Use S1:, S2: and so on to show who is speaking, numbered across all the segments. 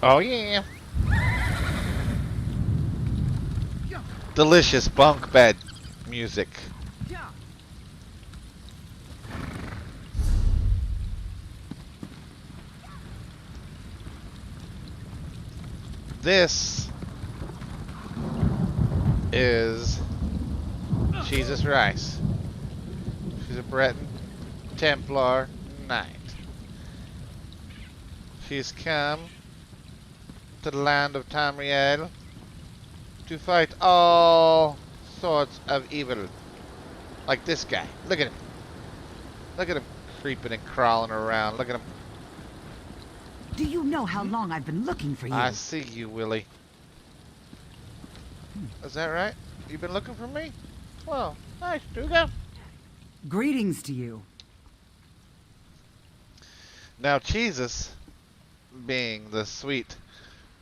S1: Oh yeah. Delicious bunk bed music. This is Jesus Rice. She's a Breton Templar knight. She's come to the land of Tamriel to fight all sorts of evil. Like this guy. Look at him. Look at him creeping and crawling around. Look at him.
S2: Do you know how long I've been looking for you?
S1: I see you, Willie. Is that right? You've been looking for me? Well, nice, Duga.
S2: Greetings to you.
S1: Now, Jesus, being the sweet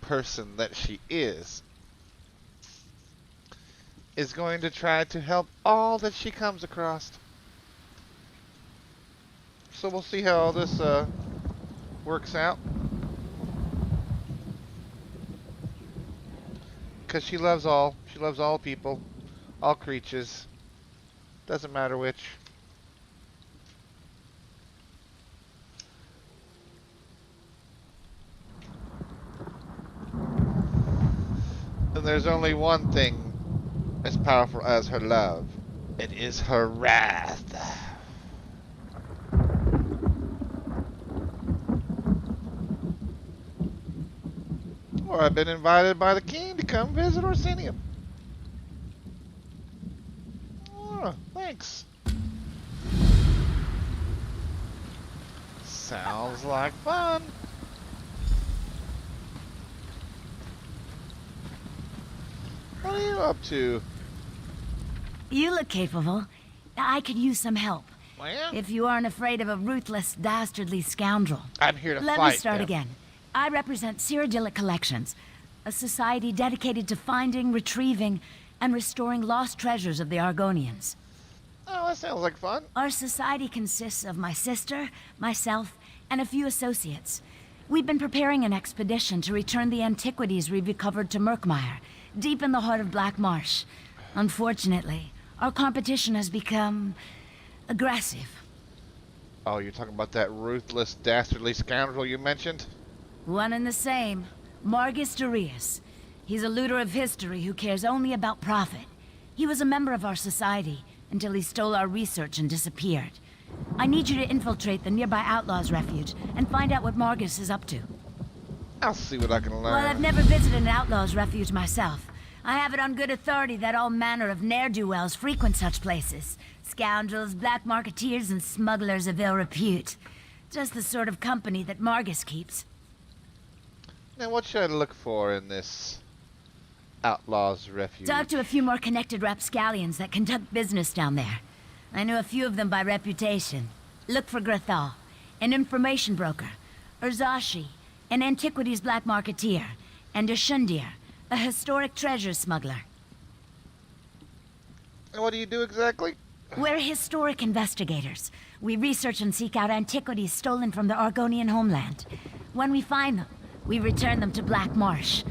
S1: person that she is going to try to help all that she comes across. So we'll see how all this works out. Because she loves all. She loves all people, all creatures. Doesn't matter which. And there's only one thing as powerful as her love. It is her wrath. Or I've been invited by the king to come visit Orsinium. Oh, thanks. Sounds like fun. What are you up to?
S3: You look capable. I could use some help.
S1: Well,
S3: If you aren't afraid of a ruthless, dastardly scoundrel.
S1: I'm here to
S3: Let
S1: fight
S3: me start
S1: them.
S3: again. I represent Cyrodiilic Collections, a society dedicated to finding, retrieving, and restoring lost treasures of the Argonians.
S1: Oh, that sounds like fun.
S3: Our society consists of my sister, myself, and a few associates. We've been preparing an expedition to return the antiquities we recovered to Murkmire, deep in the heart of Black Marsh. Unfortunately, our competition has become aggressive.
S1: Oh, you're talking about that ruthless, dastardly scoundrel you mentioned?
S3: One and the same. Margus Darius. He's a looter of history who cares only about profit. He was a member of our society until he stole our research and disappeared. I need you to infiltrate the nearby Outlaws' Refuge and find out what Margus is up to.
S1: I'll see what I can learn.
S3: Well, I've never visited an Outlaws' Refuge myself. I have it on good authority that all manner of ne'er-do-wells frequent such places. Scoundrels, black marketeers, and smugglers of ill repute. Just the sort of company that Margus keeps.
S1: Now, what should I look for in this Outlaws' Refuge?
S3: Talk to a few more connected rapscallions that conduct business down there. I know a few of them by reputation. Look for Grathal, an information broker, Urzashi, an antiquities black marketeer, and Ashundir, a historic treasure smuggler.
S1: And what do you do exactly?
S3: We're historic investigators. We research and seek out antiquities stolen from the Argonian homeland. When we find them, we return them to Black Marsh.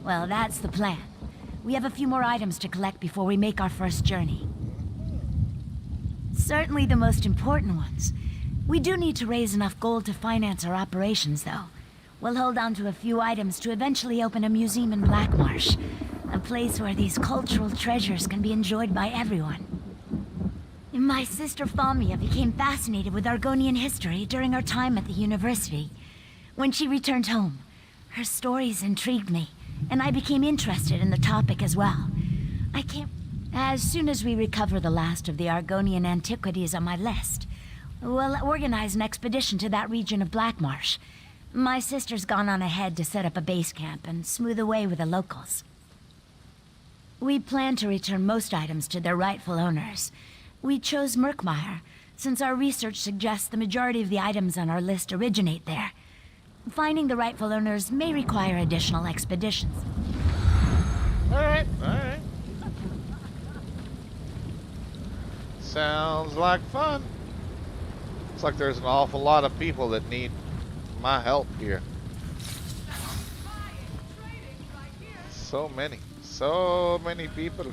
S3: Well, that's the plan. We have a few more items to collect before we make our first journey. Certainly the most important ones. We do need to raise enough gold to finance our operations, though. We'll hold on to a few items to eventually open a museum in Black Marsh. A place where these cultural treasures can be enjoyed by everyone. My sister Falmia became fascinated with Argonian history during our time at the university. When she returned home, her stories intrigued me, and I became interested in the topic as well. As soon as we recover the last of the Argonian antiquities on my list, we'll organize an expedition to that region of Black Marsh. My sister's gone on ahead to set up a base camp and smooth the way with the locals. We plan to return most items to their rightful owners. We chose Murkmire, since our research suggests the majority of the items on our list originate there. Finding the rightful owners may require additional expeditions.
S1: Alright, alright. Sounds like fun. Looks like there's an awful lot of people that need my help here. So many. So many people.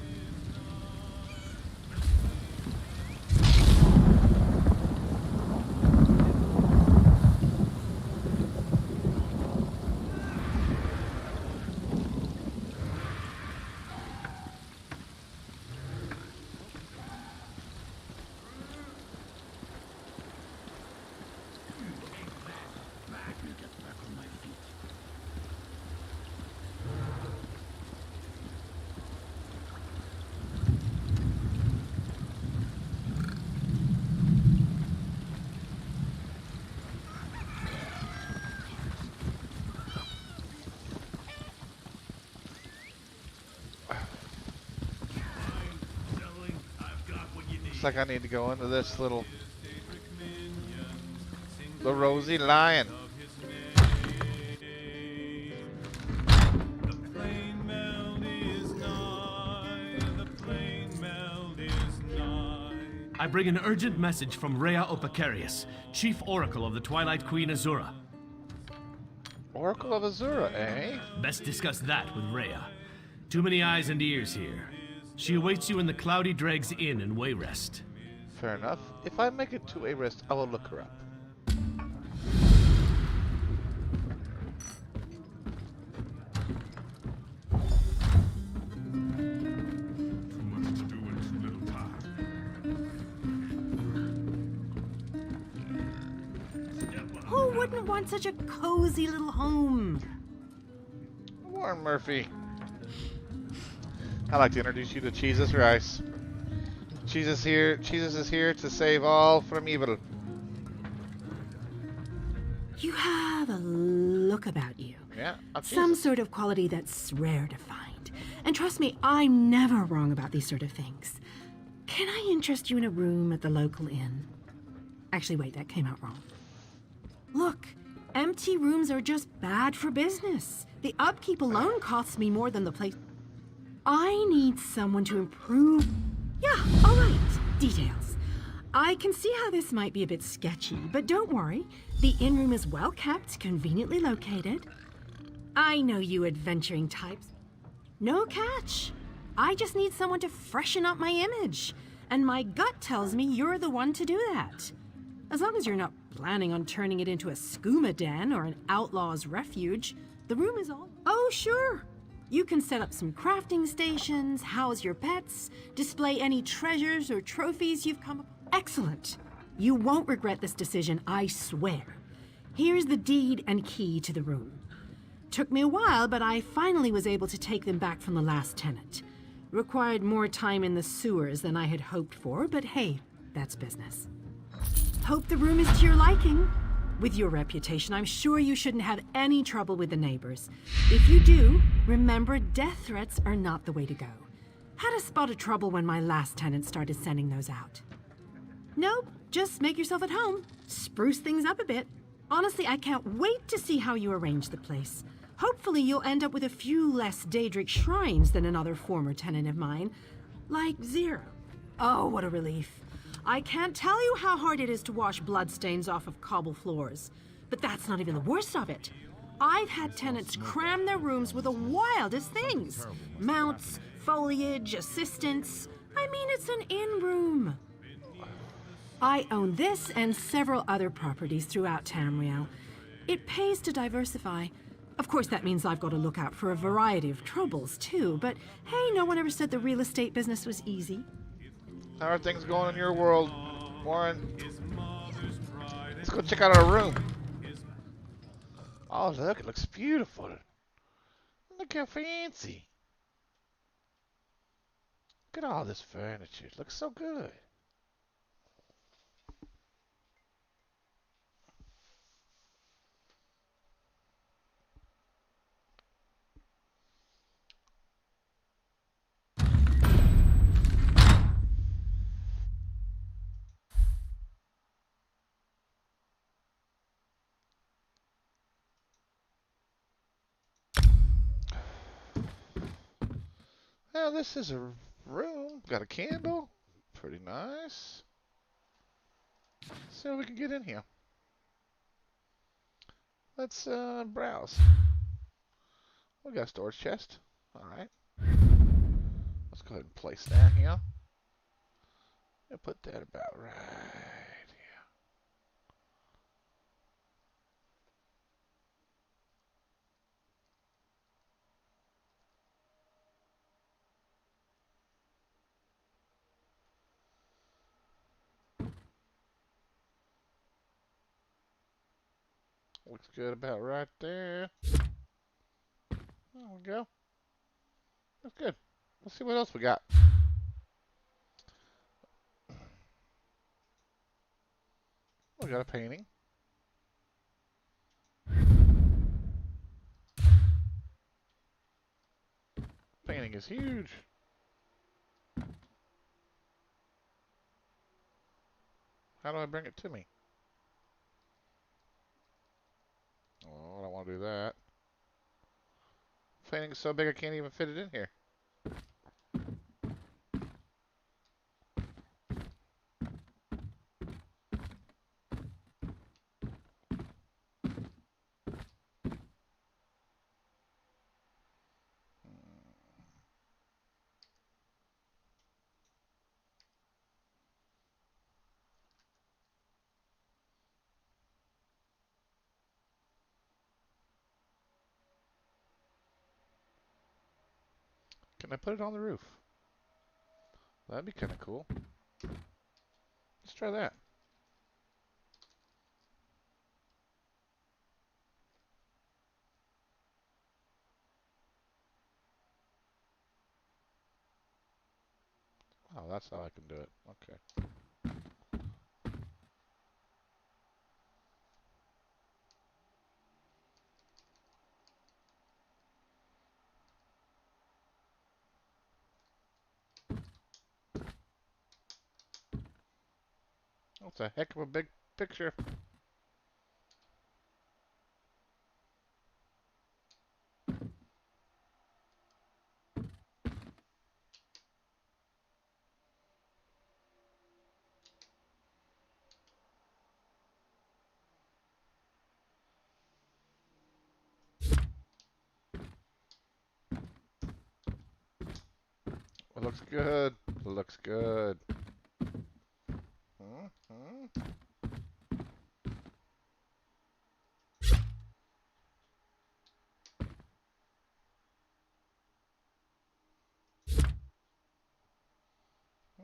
S1: Looks like I need to go into this little... The Rosy Lion.
S4: I bring an urgent message from Rhea Opacarius, Chief Oracle of the Twilight Queen Azura.
S1: Oracle of Azura, eh?
S4: Best discuss that with Rhea. Too many eyes and ears here. She awaits you in the Cloudy Dregs Inn in Wayrest.
S1: Fair enough. If I make it to Wayrest, I will look her up.
S2: Who wouldn't want such a cozy little home?
S1: Warren Murphy. I'd like to introduce you to Jesus Rice. Jesus is here to save all from evil.
S2: You have a look about you.
S1: Yeah, I'm
S2: Some
S1: Jesus.
S2: sort of quality that's rare to find. And trust me, I'm never wrong about these sort of things. Can I interest you in a room at the local inn? Actually, wait, that came out wrong. Look, empty rooms are just bad for business. The upkeep alone costs me more than the place. I need someone to improve. Yeah, all right. Details. I can see how this might be a bit sketchy, but don't worry. The inn room is well kept, conveniently located. I know you adventuring types. No catch. I just need someone to freshen up my image. And my gut tells me you're the one to do that. As long as you're not planning on turning it into a skooma den or an outlaw's refuge, the room is all... Oh, sure. You can set up some crafting stations, house your pets, display any treasures or trophies you've come upon. Excellent. You won't regret this decision, I swear. Here's the deed and key to the room. Took me a while, but I finally was able to take them back from the last tenant. Required more time in the sewers than I had hoped for, but hey, that's business. Hope the room is to your liking. With your reputation, I'm sure you shouldn't have any trouble with the neighbors. If you do, remember death threats are not the way to go. Had a spot of trouble when my last tenant started sending those out. Nope, just make yourself at home. Spruce things up a bit. Honestly, I can't wait to see how you arrange the place. Hopefully you'll end up with a few less Daedric shrines than another former tenant of mine, like Zero. Oh, what a relief. I can't tell you how hard it is to wash bloodstains off of cobble floors. But that's not even the worst of it. I've had tenants cram their rooms with the wildest things. Mounts, foliage, assistants. I mean, it's an inn room. I own this and several other properties throughout Tamriel. It pays to diversify. Of course, that means I've got to look out for a variety of troubles, too. But hey, no one ever said the real estate business was easy.
S1: How are things going in your world, Warren? Let's go check out our room. Oh, look, it looks beautiful. Look how fancy. Look at all this furniture. It looks so good. Well, this is a room. Got a candle. Pretty nice. Let's see if we can get in here. Let's browse. We got a storage chest. Alright. Let's go ahead and place that here. I'll put that about right here. Looks good about right there. There we go. That's good. Let's see what else we got. We got a painting. Painting is huge. How do I bring it to me? Oh, I don't want to do that. Painting is so big I can't even fit it in here. Can I put it on the roof? That'd be kind of cool. Let's try that. Oh, that's how I can do it. Okay. That's a heck of a big picture. It looks good. It looks good.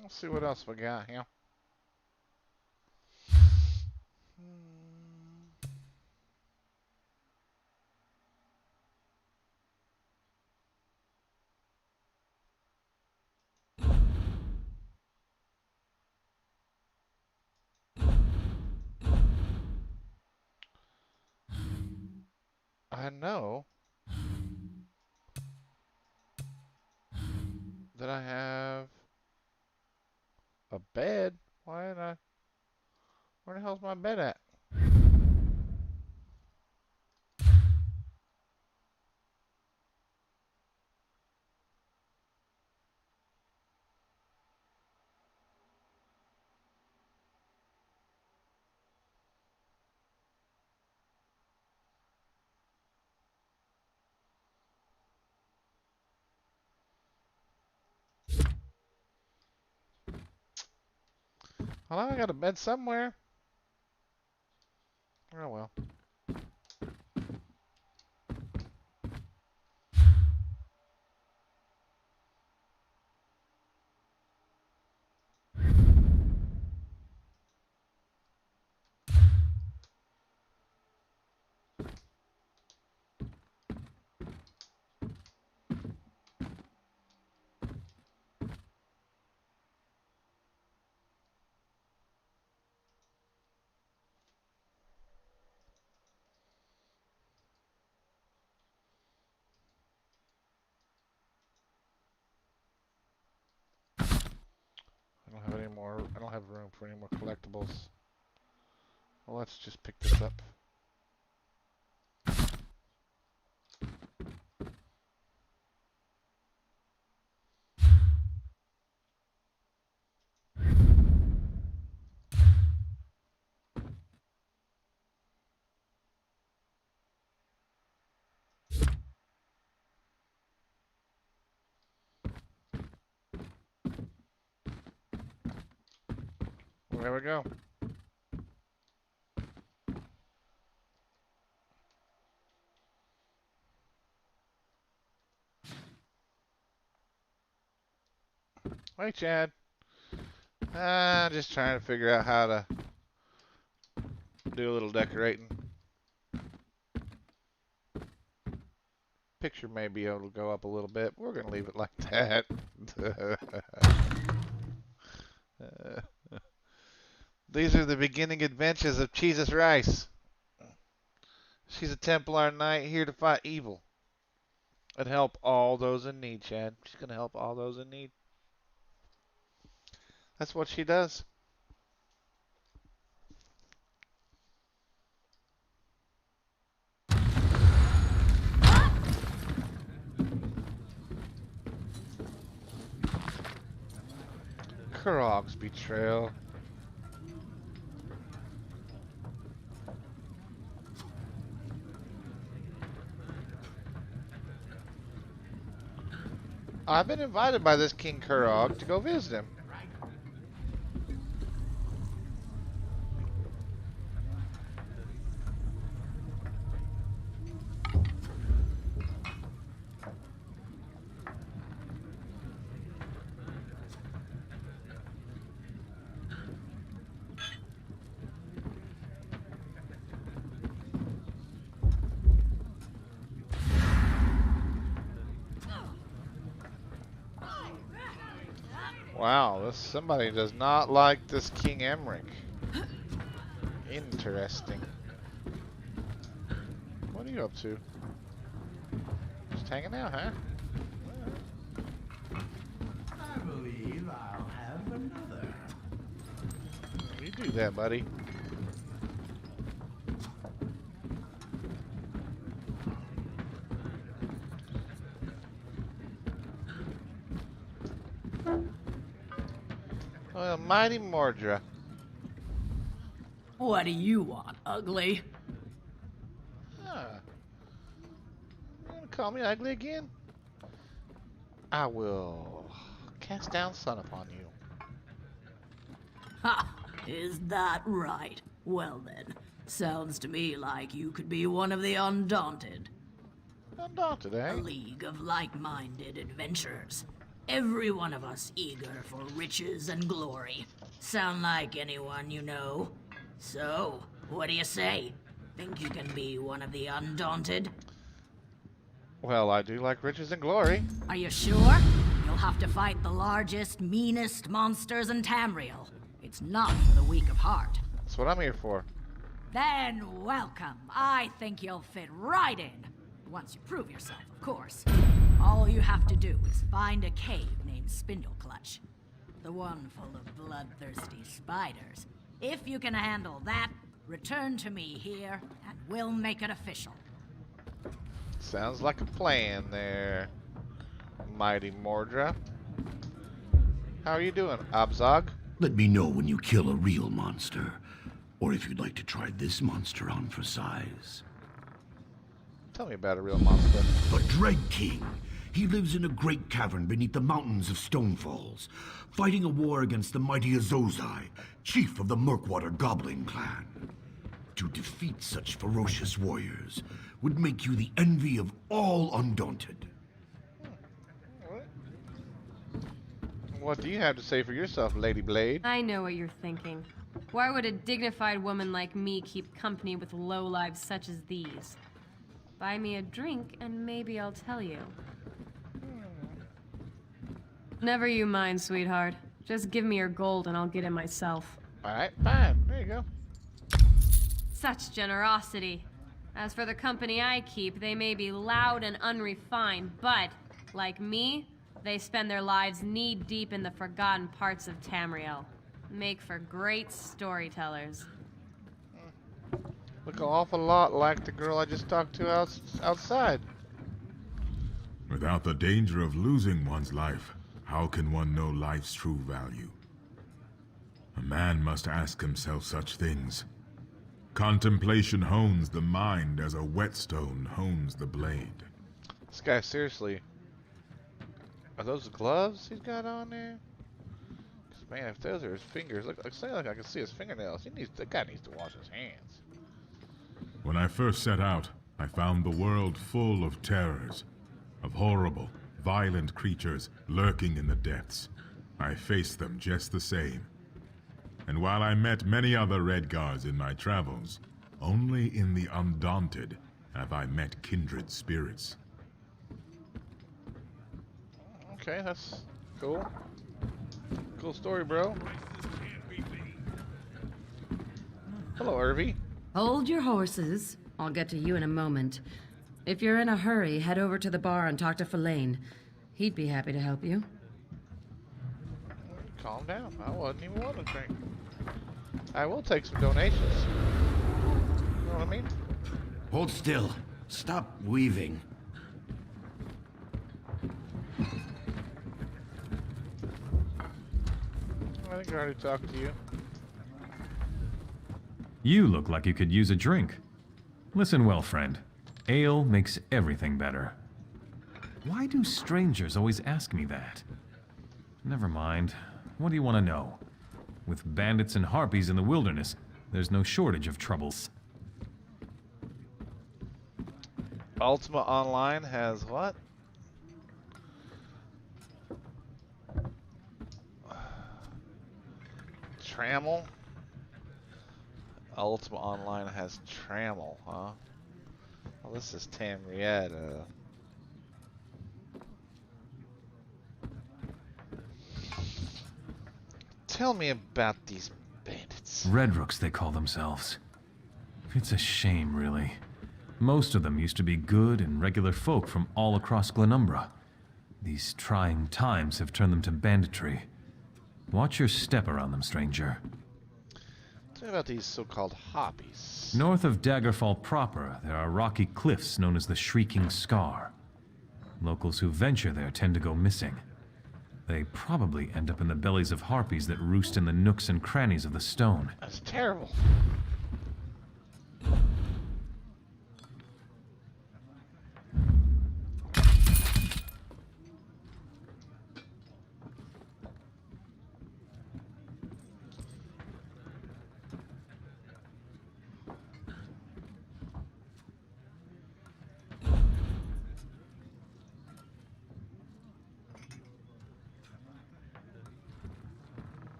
S1: Let's see what else we got here. I know that I have a bed. Why did I... Where the hell's my bed at? Well, I got a bed somewhere. Oh well. I don't have any more. I don't have room for any more collectibles. Well, let's just pick this up. There we go. Hey, Chad. Just trying to figure out how to do a little decorating. Picture may be able to go up a little bit. We're going to leave it like that. These are the beginning adventures of Jesus Rice. She's a Templar knight here to fight evil and help all those in need, Chad. She's going to help all those in need. That's what she does. Kurog's betrayal. I've been invited by this King Kurog to go visit him. Wow, somebody does not like this King Emmerich. Interesting. What are you up to? Just hanging out, huh?
S5: I believe I'll have another.
S1: You do that, buddy. Well, mighty Mordra.
S6: What do you want, ugly?
S1: Huh. You gonna call me ugly again? I will cast down sun upon you.
S6: Ha! Is that right? Well then, sounds to me like you could be one of the Undaunted.
S1: Undaunted, eh?
S6: A league of like-minded adventurers. Every one of us eager for riches and glory. Sound like anyone you know? So, what do you say? Think you can be one of the Undaunted?
S1: Well, I do like riches and glory.
S6: Are you sure? You'll have to fight the largest, meanest monsters in Tamriel. It's not for the weak of heart.
S1: That's what I'm here for.
S6: Then welcome. I think you'll fit right in. Once you prove yourself, of course. All you have to do is find a cave named Spindleclutch. The one full of bloodthirsty spiders. If you can handle that, return to me here, and we'll make it official.
S1: Sounds like a plan there, mighty Mordra. How are you doing, Abzog?
S5: Let me know when you kill a real monster, or if you'd like to try this monster on for size.
S1: Tell me about a real monster.
S5: The Dread King. He lives in a great cavern beneath the mountains of Stonefalls, fighting a war against the mighty Azozai, chief of the Murkwater Goblin clan. To defeat such ferocious warriors would make you the envy of all Undaunted.
S1: What do you have to say for yourself, Lady Blade?
S7: I know what you're thinking. Why would a dignified woman like me keep company with lowlives such as these? Buy me a drink and maybe I'll tell you. Never you mind, sweetheart. Just give me your gold and I'll get it myself.
S1: Alright, fine. There you go.
S7: Such generosity. As for the company I keep, they may be loud and unrefined, but, like me, they spend their lives knee-deep in the forgotten parts of Tamriel. Make for great storytellers.
S1: Look an awful lot like the girl I just talked to outside.
S8: Without the danger of losing one's life, how can one know life's true value? A man must ask himself such things. Contemplation hones the mind as a whetstone hones the blade.
S1: This guy, seriously. Are those gloves he's got on there? 'Cause Man, if those are his fingers, look, I say like I can see his fingernails. The guy needs to wash his hands.
S8: When I first set out, I found the world full of terrors, of horrible, violent creatures lurking in the depths. I faced them just the same. And while I met many other Redguards in my travels, only in the Undaunted have I met kindred spirits.
S1: Okay, that's cool. Cool story, bro. Hello, Irvy.
S9: Hold your horses. I'll get to you in a moment. If you're in a hurry, head over to the bar and talk to Filane. He'd be happy to help you.
S1: Calm down. I wasn't even want to drink. I will take some donations. You know what I mean?
S5: Hold still. Stop weaving.
S1: I think I already talked to you.
S10: You look like you could use a drink. Listen well, friend. Ale makes everything better. Why do strangers always ask me that? Never mind. What do you want to know? With bandits and harpies in the wilderness, there's no shortage of troubles.
S1: Ultima Online has what? Trammel? Ultima Online has Trammel, huh? Well, this is Tamriel. Tell me about these bandits.
S10: Redrooks, they call themselves. It's a shame, really. Most of them used to be good and regular folk from all across Glenumbra. These trying times have turned them to banditry. Watch your step around them, stranger.
S1: Tell me about these so-called hobbies.
S10: North of Daggerfall proper, there are rocky cliffs known as the Shrieking Scar. Locals who venture there tend to go missing. They probably end up in the bellies of harpies that roost in the nooks and crannies of the stone.
S1: That's terrible.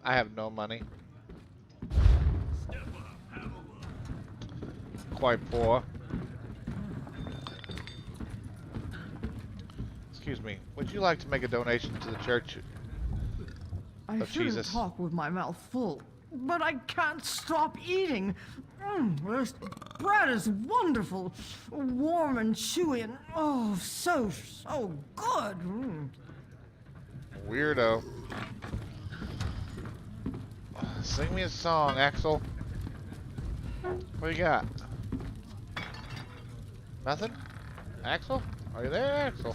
S1: I have no money. Quite poor. Excuse me. Would you like to make a donation to the Church of Jesus?
S11: I talk with my mouth full, but I can't stop eating. This bread is wonderful, warm and chewy, and oh, so good.
S1: Weirdo. Sing me a song, Axel. What you got? Nothing? Axel? Are you there, Axel?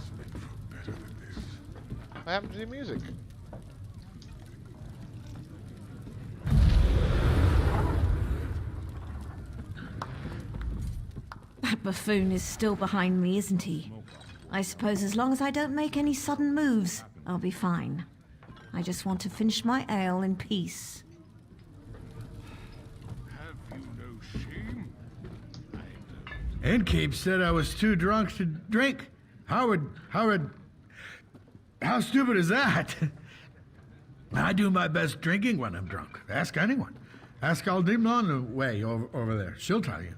S1: What happened to the music?
S3: That buffoon is still behind me, isn't he? I suppose as long as I don't make any sudden moves, I'll be fine. I just want to finish my ale in peace.
S12: Innkeep said I was too drunk to drink. How stupid is that? I do my best drinking when I'm drunk. Ask anyone. Ask Aldimna on the way over there. She'll tell you.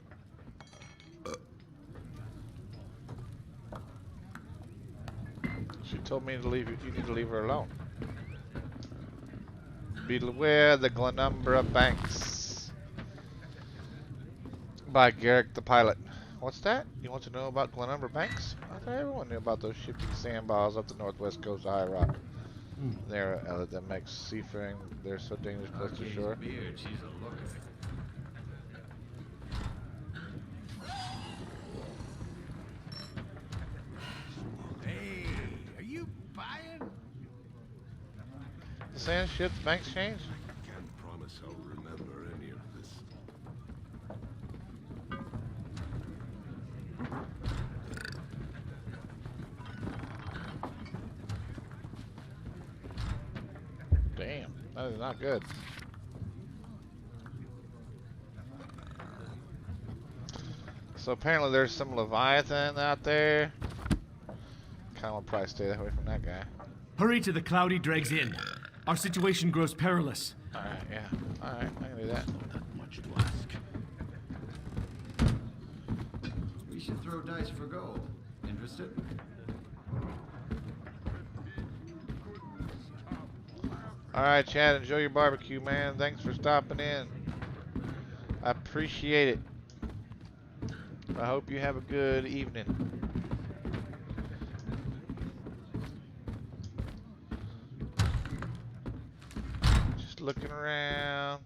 S1: She told me to leave you. You need to leave her alone. Beware the Glenumbra Banks. By Garrick the Pilot. What's that? You want to know about Glenumbra Banks? I thought everyone knew about those shifting sandbars up the northwest coast of High Rock. There, that makes seafaring there so dangerous close to shore.
S12: Hey, are you buying?
S1: The sand ship, the banks change?
S13: Can't promise I'll remember any of this.
S1: That is not good. So apparently there's some Leviathan out there. Kinda will probably stay away from that guy.
S4: Hurry to the Cloudy Dregs Inn. Our situation grows perilous.
S1: Alright, yeah. Alright, I can do that.
S5: Not much to ask.
S14: We should throw dice for gold. Interested?
S1: Alright, Chad, enjoy your barbecue, man. Thanks for stopping in. I appreciate it. I hope you have a good evening. Just looking around.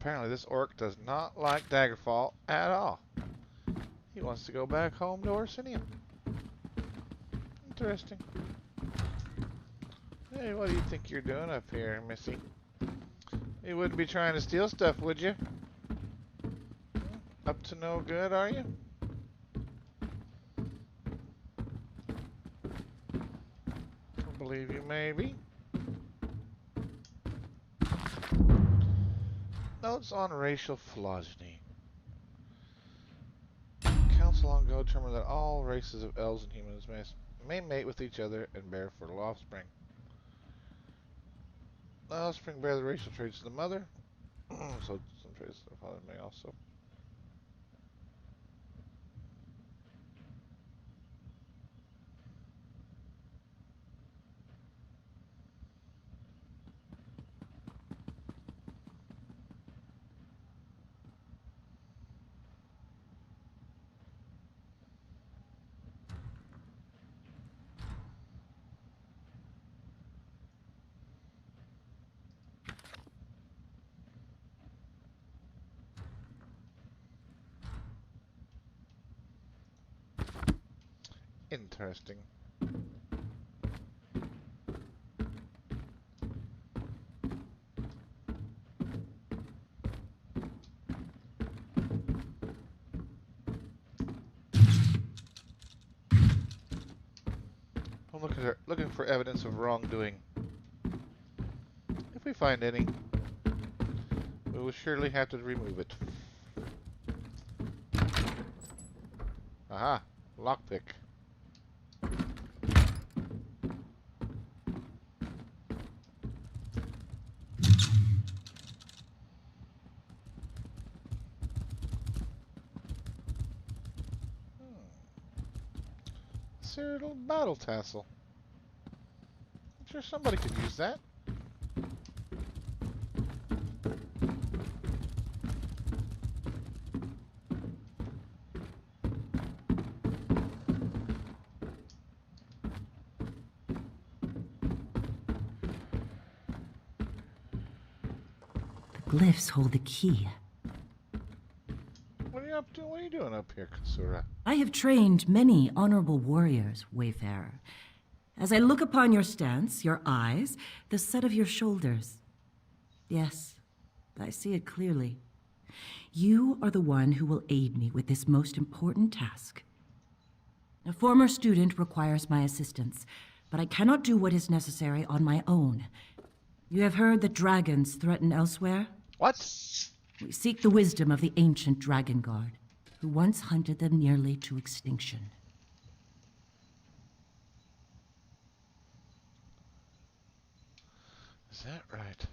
S1: Apparently this orc does not like Daggerfall at all. He wants to go back home to Orsinium. Interesting. Hey, what do you think you're doing up here, Missy? You wouldn't be trying to steal stuff, would you? Up to no good, are you? I believe you maybe. Notes on racial phylogeny. Council long ago determined that all races of elves and humans may mate with each other and bear fertile offspring. The offspring bear the racial traits of the mother, so some traits of the father may also. Interesting. I'm looking for evidence of wrongdoing. If we find any, we will surely have to remove it. Aha, lockpick. Cyril battle tassel. I'm sure somebody could use that.
S15: The glyphs hold the key.
S1: What are you up to? What are you doing up here, Kasura?
S15: I have trained many honorable warriors, Wayfarer. As I look upon your stance, your eyes, the set of your shoulders. Yes, I see it clearly. You are the one who will aid me with this most important task. A former student requires my assistance, but I cannot do what is necessary on my own. You have heard that dragons threaten elsewhere?
S1: What?
S15: We seek the wisdom of the ancient Dragon Guard, who once hunted them nearly to extinction.
S1: Is that right?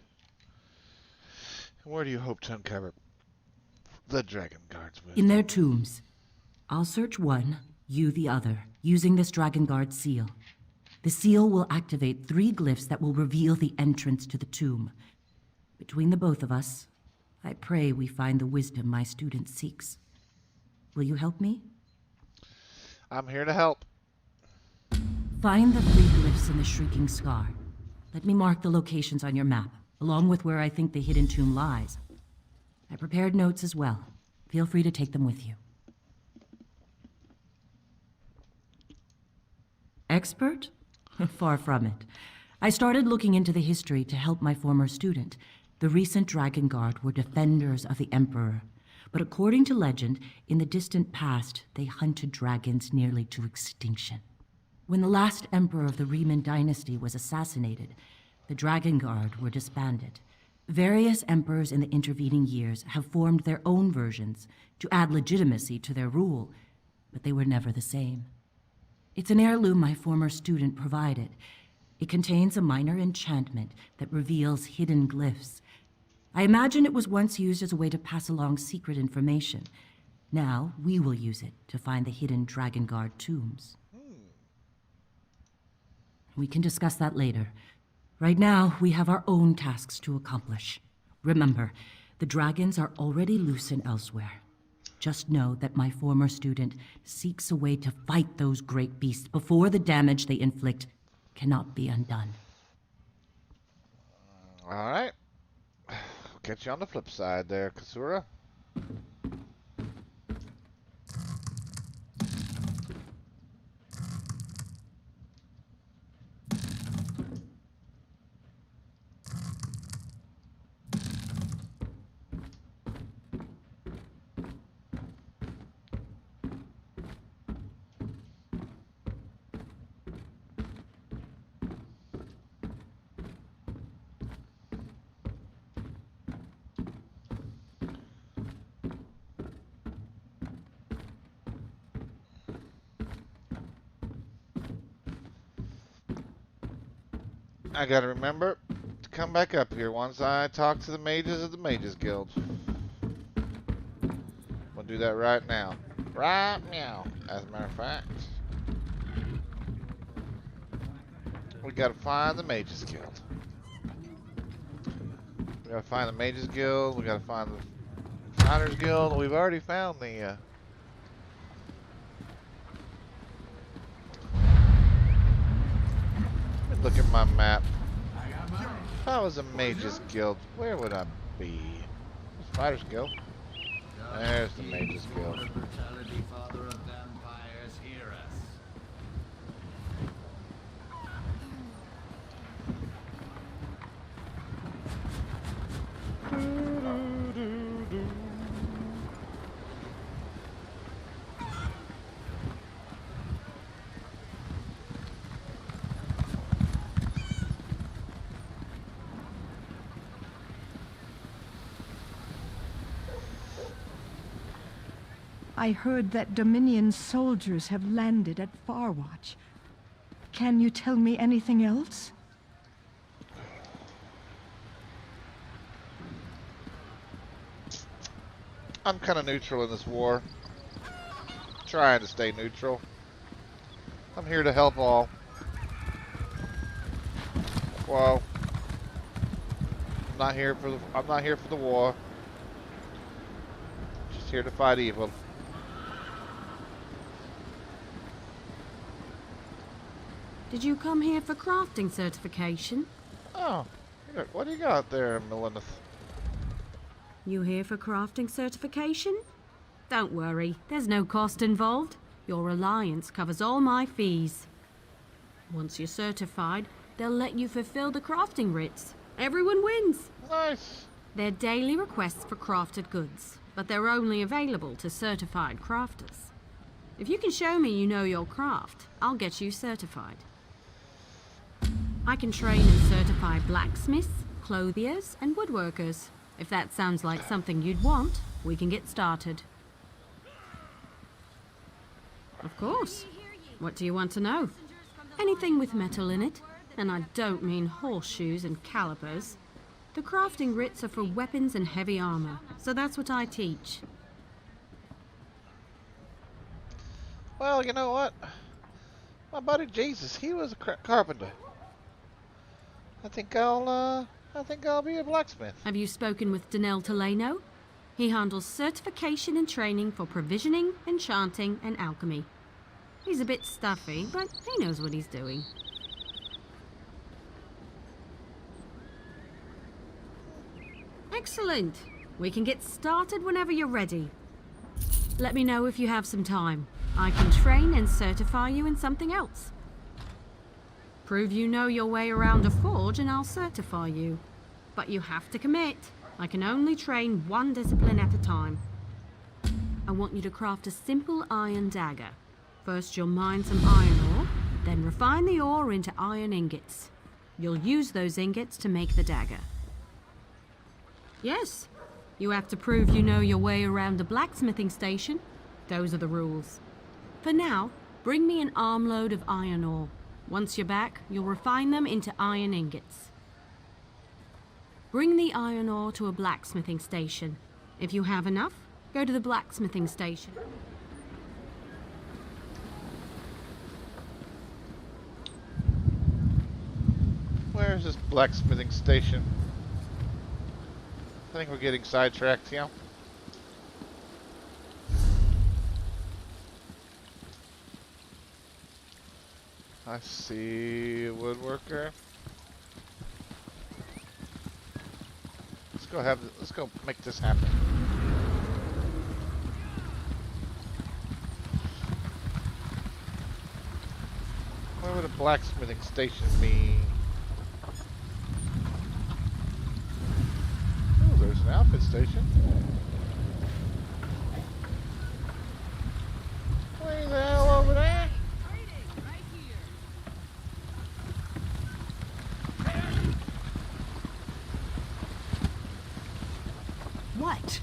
S1: Where do you hope to uncover the Dragon Guard's wisdom?
S15: In their tombs. I'll search one, you the other, using this Dragon Guard seal. The seal will activate 3 glyphs that will reveal the entrance to the tomb. Between the both of us, I pray we find the wisdom my student seeks. Will you help me?
S1: I'm here to help.
S15: Find the 3 glyphs in the Shrieking Scar. Let me mark the locations on your map, along with where I think the hidden tomb lies. I prepared notes as well. Feel free to take them with you. Expert? Far from it. I started looking into the history to help my former student. The recent Dragon Guard were defenders of the Emperor. But according to legend, in the distant past, they hunted dragons nearly to extinction. When the last Emperor of the Riemann dynasty was assassinated, the Dragon Guard were disbanded. Various emperors in the intervening years have formed their own versions to add legitimacy to their rule, but they were never the same. It's an heirloom my former student provided. It contains a minor enchantment that reveals hidden glyphs. I imagine it was once used as a way to pass along secret information. Now, we will use it to find the hidden Dragon Guard tombs. We can discuss that later. Right now, we have our own tasks to accomplish. Remember, the dragons are already loose and elsewhere. Just know that my former student seeks a way to fight those great beasts before the damage they inflict cannot be undone.
S1: All right. I'll catch you on the flip side there, Kasura. I gotta remember to come back up here once I talk to the mages of the Mages Guild. We'll do that right now. Right now, as a matter of fact. We gotta find the Mages Guild. We gotta find the Mages Guild, we gotta find the Fighters Guild. We've already found the look at my map. If I was a Mages Guild, where would I be? Fighters Guild. There's the Mages Guild.
S11: I heard that Dominion soldiers have landed at Farwatch. Can you tell me anything else?
S1: I'm kind of neutral in this war. Trying to stay neutral. I'm here to help all. Whoa. I'm not here for the war. Just here to fight evil.
S2: Did you come here for crafting certification?
S1: Oh, what do you got there, Melinith?
S2: You here for crafting certification? Don't worry, there's no cost involved. Your alliance covers all my fees. Once you're certified, they'll let you fulfill the crafting writs. Everyone wins.
S1: Nice.
S2: They're daily requests for crafted goods, but they're only available to certified crafters. If you can show me you know your craft, I'll get you certified. I can train and certify blacksmiths,
S7: clothiers and woodworkers. If that sounds like something you'd want, we can get started. Of course. What do you want to know? Anything with metal in it, and I don't mean horseshoes and calipers. The crafting writs are for weapons and heavy armor, so that's what I teach.
S1: Well, you know what? My buddy Jesus, he was a carpenter. I think I'll be a blacksmith.
S7: Have you spoken with Danel Teleno? He handles certification and training for provisioning, enchanting, and alchemy. He's a bit stuffy, but he knows what he's doing. Excellent. We can get started whenever you're ready. Let me know if you have some time. I can train and certify you in something else. Prove you know your way around a forge and I'll certify you. But you have to commit. I can only train one discipline at a time. I want you to craft a simple iron dagger. First you'll mine some iron ore, then refine the ore into iron ingots. You'll use those ingots to make the dagger. Yes, you have to prove you know your way around a blacksmithing station. Those are the rules. For now, bring me an armload of iron ore. Once you're back, you'll refine them into iron ingots. Bring the iron ore to a blacksmithing station. If you have enough, go to the blacksmithing station.
S1: Where is this blacksmithing station? I think we're getting sidetracked here. I see a woodworker. Let's go make this happen. Where would a blacksmithing station be? Oh, there's an outfit station. Way the hell over there?
S6: What?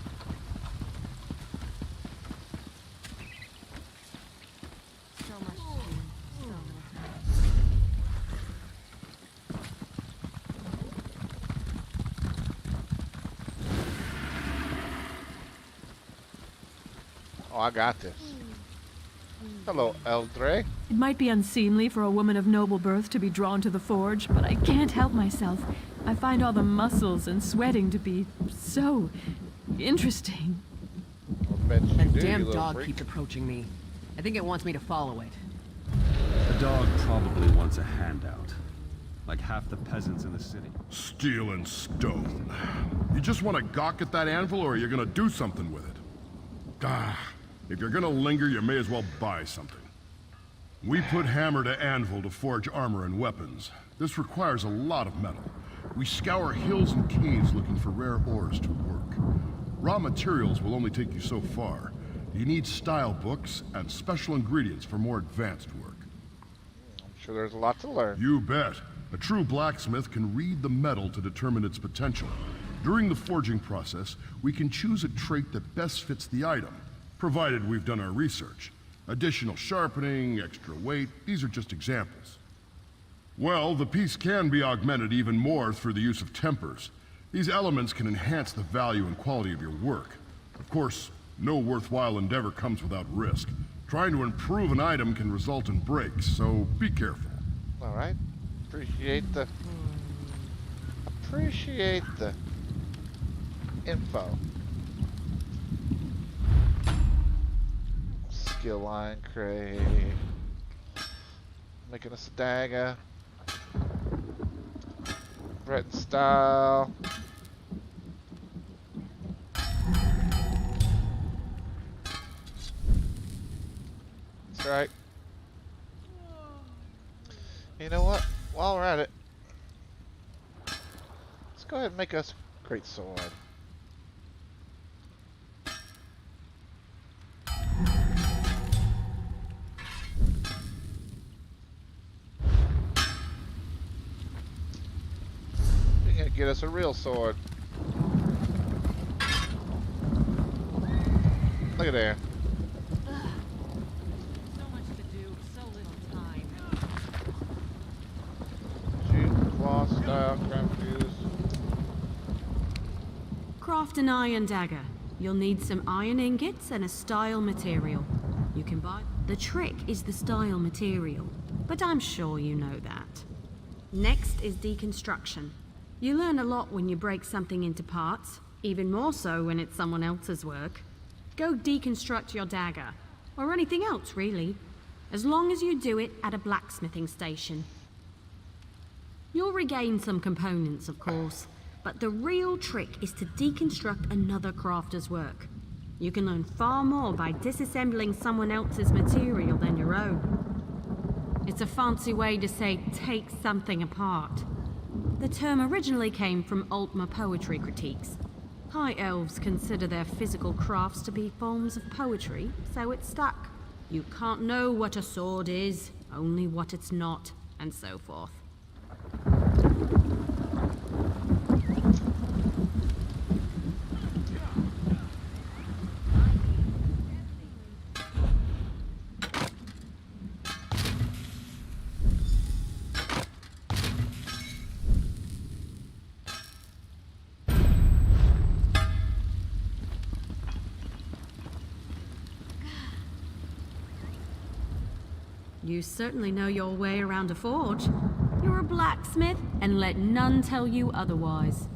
S1: Oh, I got this. Hello, Eldre.
S16: It might be unseemly for a woman of noble birth to be drawn to the forge, but I can't help myself. I find all the muscles and sweating to be so interesting.
S17: That damn dog keeps approaching me. I think it wants me to follow it.
S18: The dog probably wants a handout. Like half the peasants in the city.
S19: Steel and stone. You just want to gawk at that anvil, or you're gonna do something with it? If you're gonna linger, you may as well buy something. We put hammer to anvil to forge armor and weapons. This requires a lot of metal. We scour hills and caves looking for rare ores to work. Raw materials will only take you so far. You need style books and special ingredients for more advanced work.
S1: I'm sure there's a lot to learn.
S19: You bet. A true blacksmith can read the metal to determine its potential. During the forging process, we can choose a trait that best fits the item, provided we've done our research. Additional sharpening, extra weight, these are just examples. Well, the piece can be augmented even more through the use of tempers. These elements can enhance the value and quality of your work. Of course, no worthwhile endeavor comes without risk. Trying to improve an item can result in breaks, so be careful.
S1: All right. Appreciate the info. Skill line crate. Making us a dagger. Breton style. That's right. You know what? While we're at it, let's go ahead and make us a great sword. get us a real sword. Look at there.
S17: So much to do, so little time.
S1: Shoot, claw, style, craft fuse.
S2: Craft an iron dagger. You'll need some iron ingots and a style material. You can buy... The trick is the style material, but I'm sure you know that. Next is deconstruction. You learn a lot when you break something into parts, even more so when it's someone else's work. Go deconstruct your dagger, or anything else really, as long as you do it at a blacksmithing station. You'll regain some components, of course, but the real trick is to deconstruct another crafter's work. You can learn far more by disassembling someone else's material than your own. It's a fancy way to say take something apart. The term originally came from Altmer poetry critiques. High elves consider their physical crafts to be forms of poetry, so it stuck. You can't know what a sword is, only what it's not, and so forth. You certainly know your way around a forge. You're a blacksmith, and let none tell you otherwise.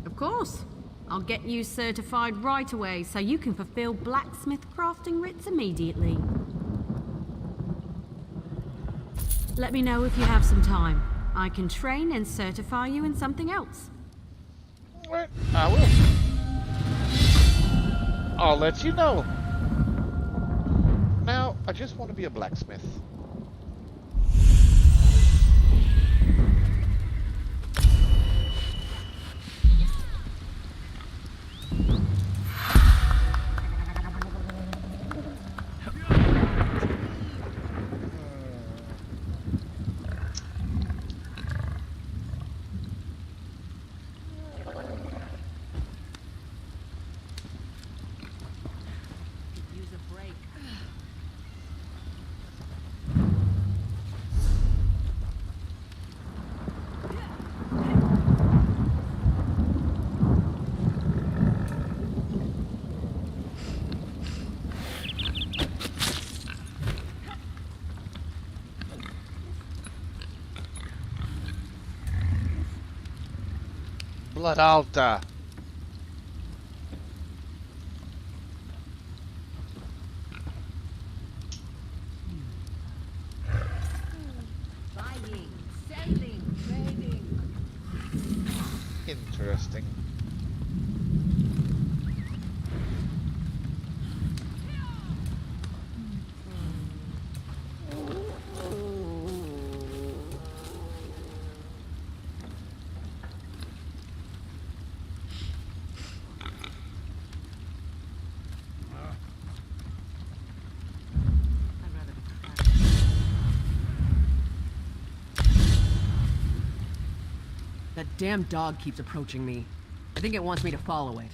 S2: Of course, I'll get you certified right away so you can fulfill blacksmith crafting writs immediately. Let me know if you have some time. I can train and certify you in something else.
S1: Alright, I will. I'll let you know. Now, I just want to be a blacksmith. Blood altar.
S6: Buying, selling, trading.
S1: Interesting.
S17: That damn dog keeps approaching me. I think it wants me to follow it.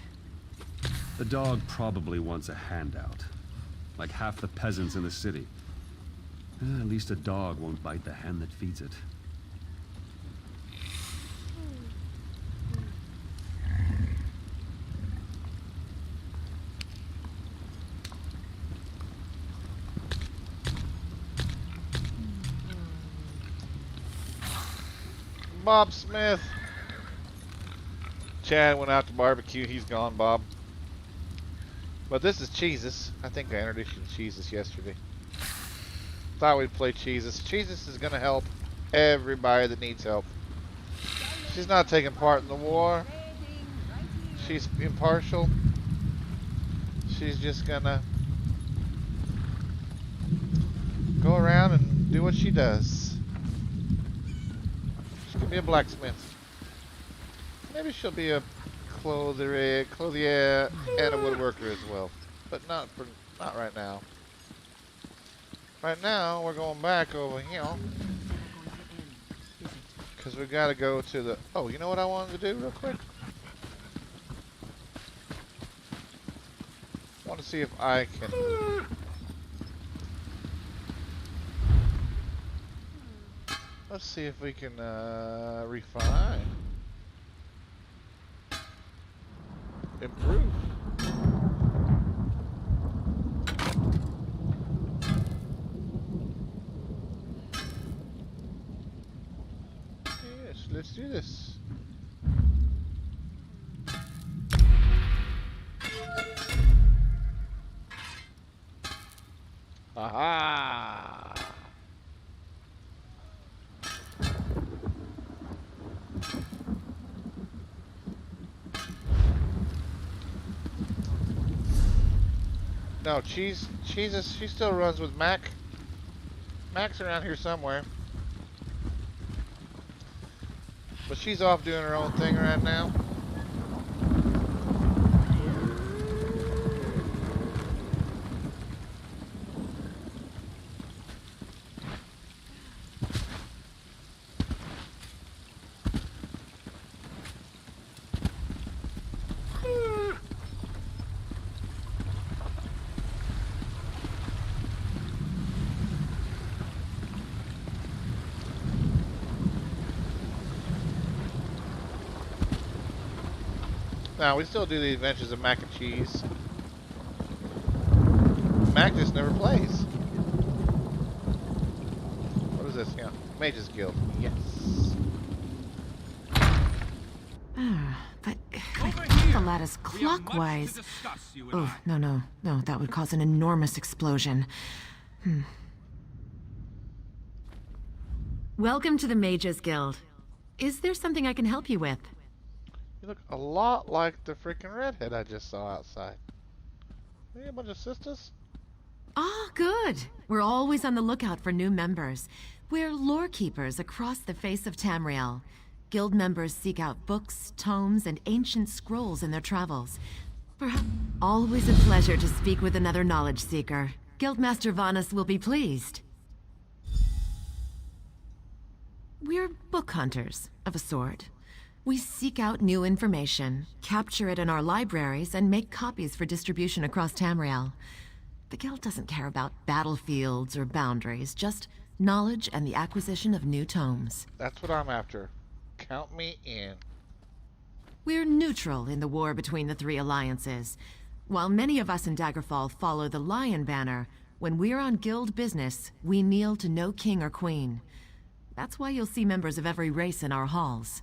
S18: The dog probably wants a handout. Like half the peasants in the city. At least a dog won't bite the hand that feeds it.
S1: Bob Smith. Chad went out to barbecue. He's gone, Bob. But this is Cheezus. I think I introduced you to Cheezus yesterday. Thought we'd play Cheezus. Cheezus is going to help everybody that needs help. She's not taking part in the war. She's impartial. She's just going to go around and do what she does. She could be a blacksmith. Maybe she'll be a clothier and a woodworker as well. But not right now. Right now, we're going back over here. Because we gotta go to the... Oh, you know what I wanted to do real quick? I want to see if I can... Let's see if we can refine. Improve. Yes, let's do this. Aha! No, she still runs with Mac. Mac's around here somewhere. But she's off doing her own thing right now. Now, we still do the adventures of Mac and Cheese. Mac just never plays. What is this? Yeah, Mage's Guild. Yes.
S2: But if I think the lattice clockwise... Oh, no, that would cause an enormous explosion. Welcome to the Mages Guild. Is there something I can help you with?
S1: You look a lot like the freaking redhead I just saw outside. Are you a bunch of sisters?
S2: Ah, good. We're always on the lookout for new members. We're lore keepers across the face of Tamriel. Guild members seek out books, tomes, and ancient scrolls in their travels. Perhaps always a pleasure to speak with another knowledge seeker. Guildmaster Vanus will be pleased. We're book hunters, of a sort. We seek out new information, capture it in our libraries, and make copies for distribution across Tamriel. The Guild doesn't care about battlefields or boundaries, just knowledge and the acquisition of new tomes.
S1: That's what I'm after. Count me in.
S2: We're neutral in the war between the three alliances. While many of us in Daggerfall follow the Lion Banner, when we're on Guild business, we kneel to no king or queen. That's why you'll see members of every race in our halls.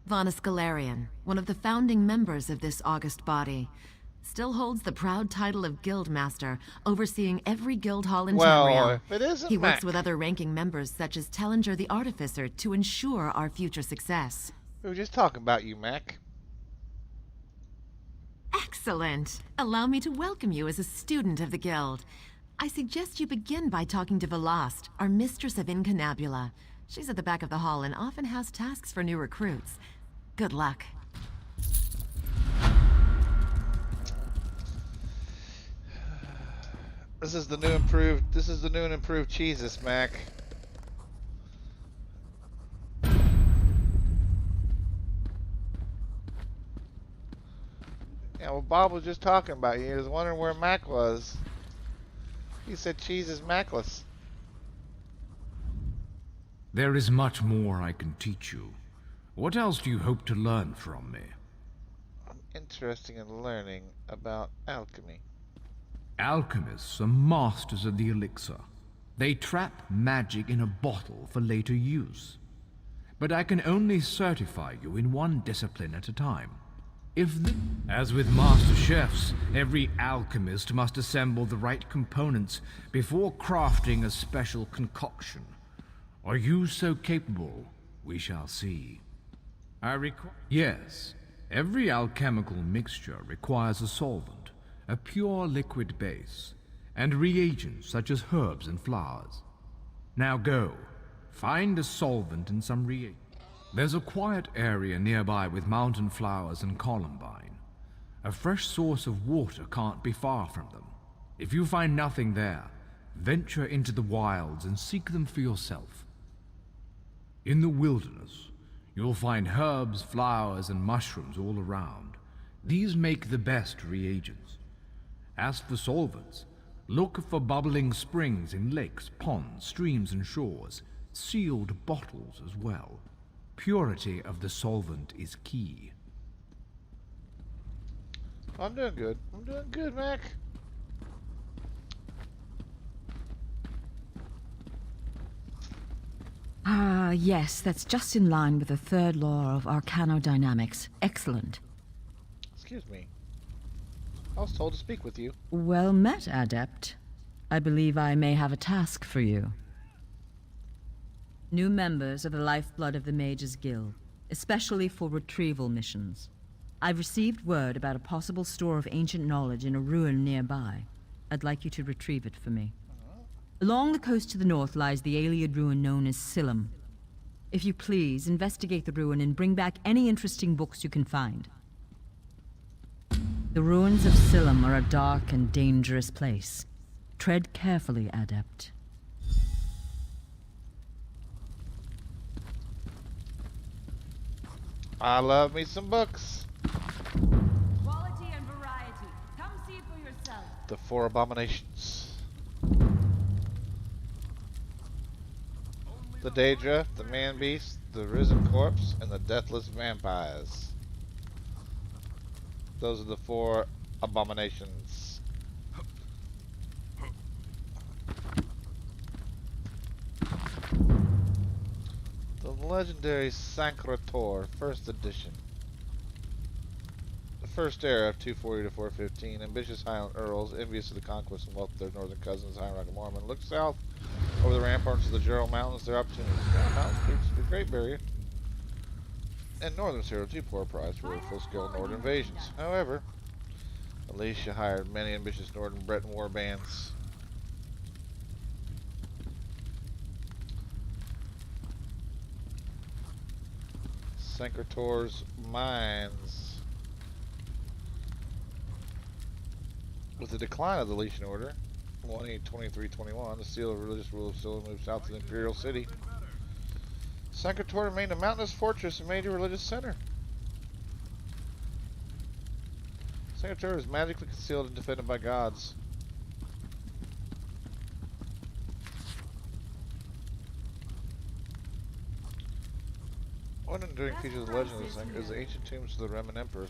S2: Vanus Galarian, one of the founding members of this august body, still holds the proud title of Guildmaster, overseeing every guild hall in Tamriel.
S1: If it isn't
S2: he works
S1: Mac.
S2: with other ranking members such as Tellinger the Artificer to ensure our future success.
S1: We were just talking about you, Mac.
S2: Excellent! Allow me to welcome you as a student of the Guild. I suggest you begin by talking to Velast, our mistress of Incunabula. She's at the back of the hall and often has tasks for new recruits. Good luck.
S1: This is the new and improved cheeses, Mac. Yeah, well, Bob was just talking about you. He was wondering where Mac was. He said cheese is Macless.
S20: There is much more I can teach you. What else do you hope to learn from me?
S1: I'm interested in learning about alchemy.
S20: Alchemists are masters of the elixir. They trap magic in a bottle for later use. But I can only certify you in one discipline at a time. As with master chefs, every alchemist must assemble the right components before crafting a special concoction. Are you so capable? We shall see. Yes, every alchemical mixture requires a solvent, a pure liquid base, and reagents such as herbs and flowers. Now go, find a solvent and some reagents. There's a quiet area nearby with mountain flowers and columbine. A fresh source of water can't be far from them. If you find nothing there, venture into the wilds and seek them for yourself. In the wilderness, you'll find herbs, flowers, and mushrooms all around. These make the best reagents. As for solvents, look for bubbling springs in lakes, ponds, streams, and shores. Sealed bottles as well. Purity of the solvent is key.
S1: I'm doing good. I'm doing good, Mac.
S2: Ah, yes, that's just in line with the third law of arcanodynamics. Excellent.
S1: Excuse me. I was told to speak with you.
S2: Well met, Adept. I believe I may have a task for you. New members are the lifeblood of the Mages Guild, especially for retrieval missions. I've received word about a possible store of ancient knowledge in a ruin nearby. I'd like you to retrieve it for me. Along the coast to the north lies the Ayleid ruin known as Silum. If you please, investigate the ruin and bring back any interesting books you can find. The ruins of Silum are a dark and dangerous place. Tread carefully, Adept.
S1: I love me some books.
S3: Quality and variety. Come see for yourself.
S1: The Four Abominations. The Daedra, the Man-Beast, the Risen Corpse, and the Deathless Vampires. Those are the four abominations. The legendary Sancrator, first edition. The first era of 240 to 415. Ambitious Highland Earls, envious of the conquest and wealth of their northern cousins, High Rock and Mormon, look south over the ramparts of the Gerald Mountains. Their opportunities. The Mountains peaks the Great Barrier and northern Cyril too poor price for full-scale northern invasions. However, Alicia hired many ambitious northern Breton war bands. Sancrator's mines. With the decline of the Lycian Order, 1/8/23/21, the seal of religious rule of Scylla moved south to the Imperial City. Sancrator remained a mountainous fortress and major religious center. Sancrator is magically concealed and defended by gods. One enduring feature of the legend is the ancient tombs of the Reman Emperor.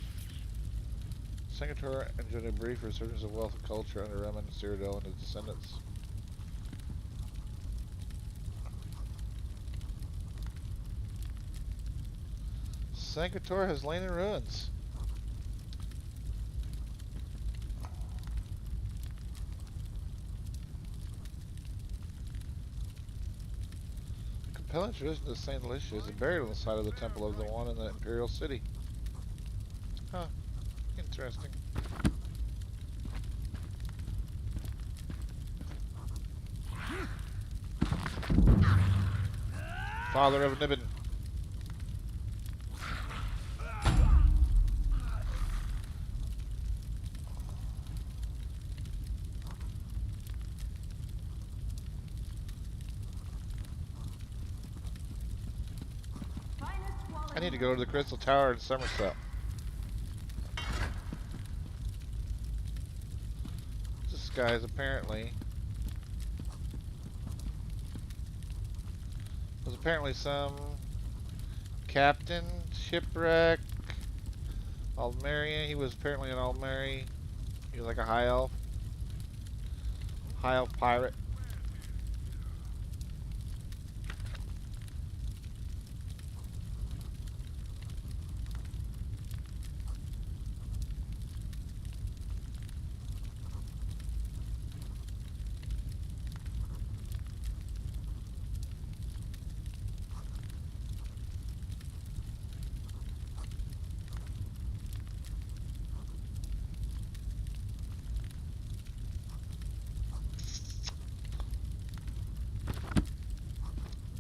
S1: Sancrator enjoyed a brief resurgence of wealth and culture under Reman, Cyrodiil, and his descendants. Sancrator has lain in ruins. The compelling tradition of Saint Alicia is buried on the site of the temple of the one in the Imperial City. Huh. Interesting. Father of Nibbin. I need to go to the Crystal Tower in Somerset. This guy is apparently... was apparently some captain, shipwreck, Aldmerian. He was apparently an Aldmeri. He was like a high elf. High elf pirate.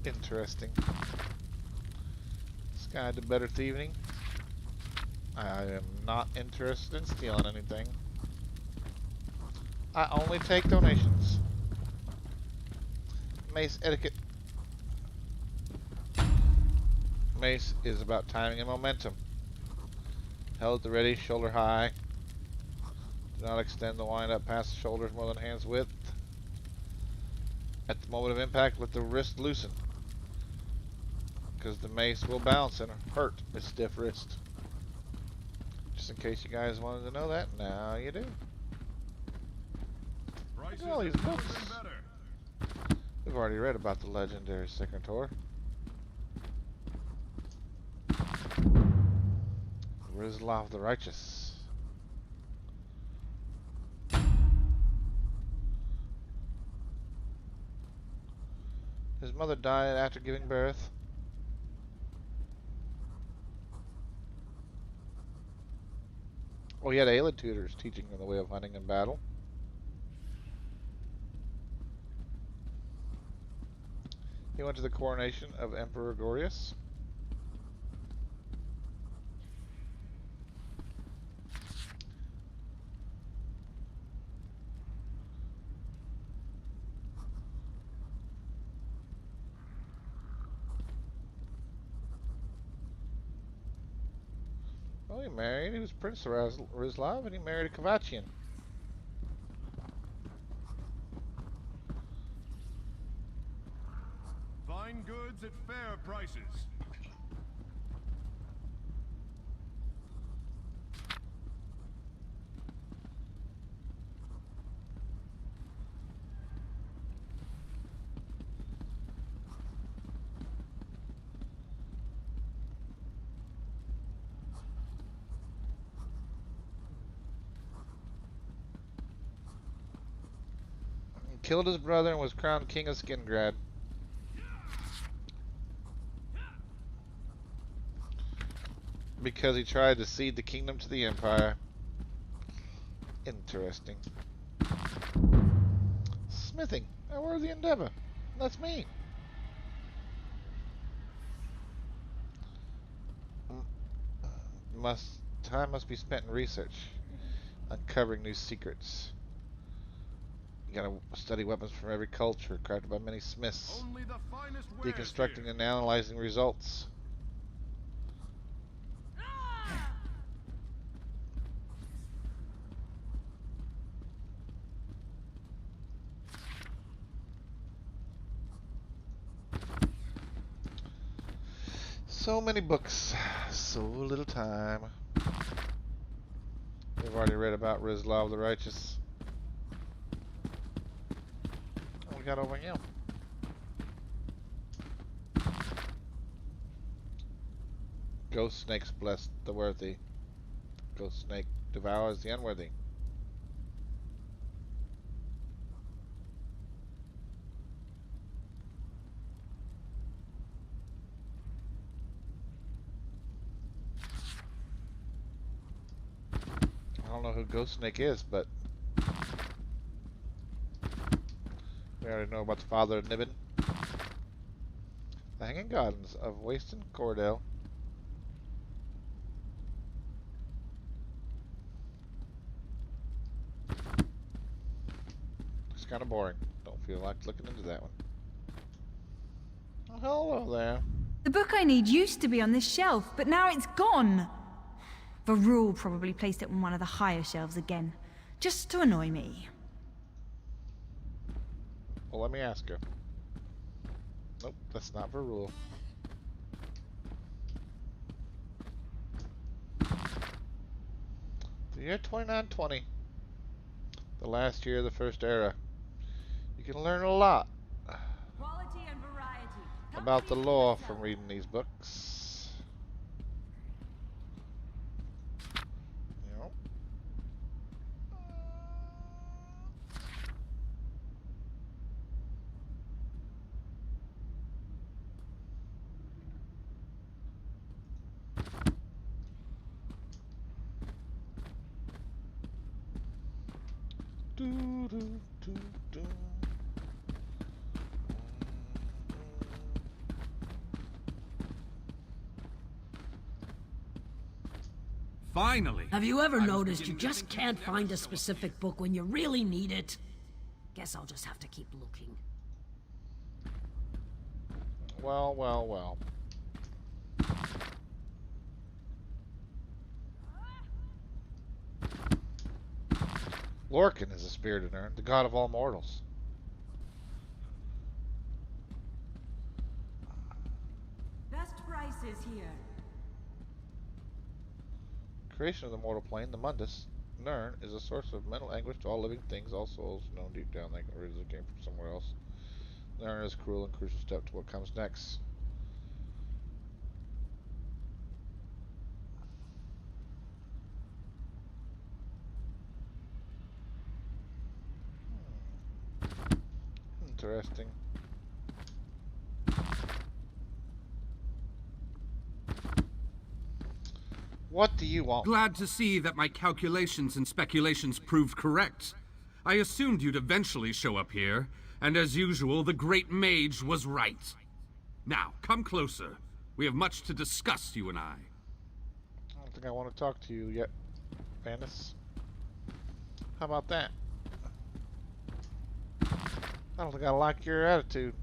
S1: Interesting. This guy did better thieving. I am not interested in stealing anything. I only take donations. Mace Etiquette. Mace is about timing and momentum. Held at the ready, shoulder high. Do not extend the wind up past the shoulders more than hand's width. At the moment of impact, let the wrist loosen, because the mace will bounce and hurt a stiff wrist. Just in case you guys wanted to know that, now you do. Look at all these books. We've already read about the legendary Secretor. Rizlav the Righteous. His mother died after giving birth. Oh, he had Ayleid tutors teaching him the way of hunting and battle. He went to the coronation of Emperor Gorius. Well, he married. He was Prince Rizlav, and he married a Kavachian.
S13: Fine goods at fair prices.
S1: Killed his brother and was crowned king of Skingrad. Because he tried to cede the kingdom to the Empire. Interesting. Smithing, a worthy endeavor. That's me. Time must be spent in research, uncovering new secrets. You gotta study weapons from every culture, crafted by many smiths, deconstructing and analyzing results. So many books, so little time. We've already read about Rizlav the Righteous. What we got over here? Ghost snakes bless the worthy. Ghost snake devours the unworthy. I don't know who Ghost Snake is, but we already know about the father of Nibbin. The Hanging Gardens of Waston Cordell. It's kind of boring. Don't feel like looking into that one. Oh, hello there.
S21: The book I need used to be on this shelf, but now it's gone. Varul probably placed it on one of the higher shelves again, just to annoy me.
S1: Well, let me ask her. Nope, that's not Varul. The year 2920. The last year of the First Era. You can learn a lot about the lore from reading these books.
S22: Finally!
S23: Have you ever noticed you just can't find a specific book when you really need it? Guess I'll just have to keep looking.
S1: Well, well, well. Lorcan is a spirited urn, the god of all mortals.
S15: Best prices here.
S1: Creation of the mortal plane, the Mundus. Nirn is a source of mental anguish to all living things, all souls known deep down they originally came from somewhere else. Nirn is a cruel and crucial step to what comes next. Interesting. What do you want?
S22: Glad to see that my calculations and speculations proved correct. I assumed you'd eventually show up here, and as usual, the great mage was right. Now, come closer. We have much to discuss, you and I.
S1: I don't think I want to talk to you yet, Vanis. How about that? I don't think I like your attitude.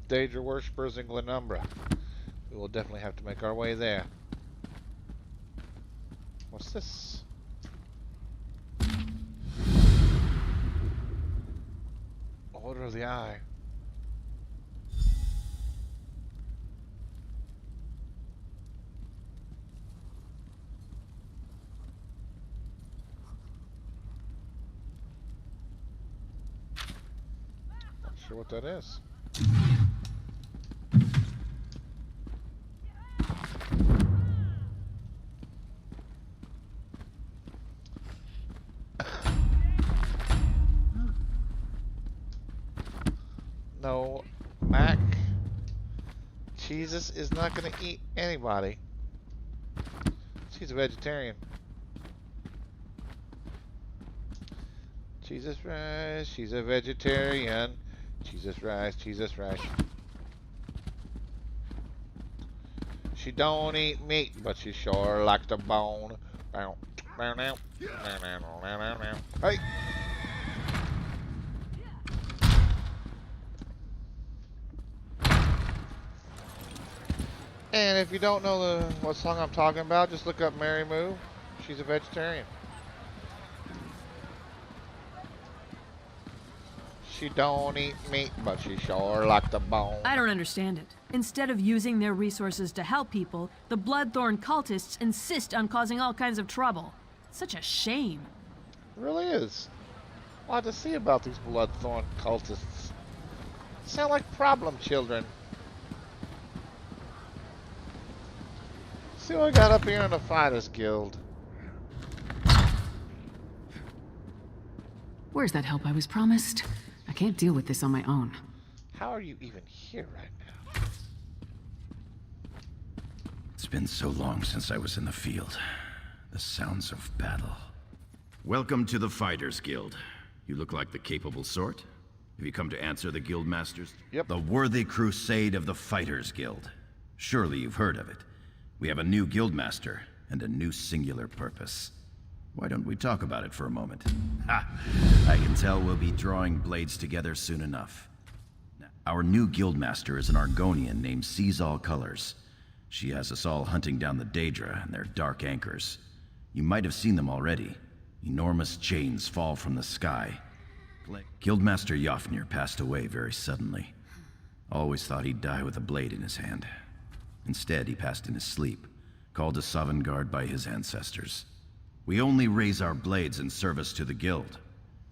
S1: Daedra worshippers in Glenumbra. We will definitely have to make our way there. What's this? Order of the Eye. Not sure what that is. No, Mac. Jesus is not going to eat anybody. She's a vegetarian. Jesus rice, she's a vegetarian. Jesus rice, Jesus rice. She don't eat meat, but she sure likes the bone. Hey! And if you don't know what song I'm talking about, just look up Mary Moo. She's a vegetarian. She don't eat meat, but she sure like the bone.
S16: I don't understand it. Instead of using their resources to help people, the Bloodthorn cultists insist on causing all kinds of trouble. Such a shame.
S1: It really is. A lot to see about these Bloodthorn cultists. Sound like problem children. See what I got up here in the Fighters Guild.
S2: Where's that help I was promised? I can't deal with this on my own.
S1: How are you even here right now?
S8: It's been so long since I was in the field. The sounds of battle. Welcome to the Fighters Guild. You look like the capable sort. Have you come to answer the Guildmasters?
S1: Yep.
S8: The worthy crusade of the Fighters Guild. Surely you've heard of it. We have a new Guildmaster and a new singular purpose. Why don't we talk about it for a moment? Ha! I can tell we'll be drawing blades together soon enough. Our new Guildmaster is an Argonian named Sees All Colors. She has us all hunting down the Daedra and their dark anchors. You might have seen them already. Enormous chains fall from the sky. Guildmaster Jofnir passed away very suddenly. Always thought he'd die with a blade in his hand. Instead, he passed in his sleep, called to Sovngarde by his ancestors. We only raise our blades in service to the Guild.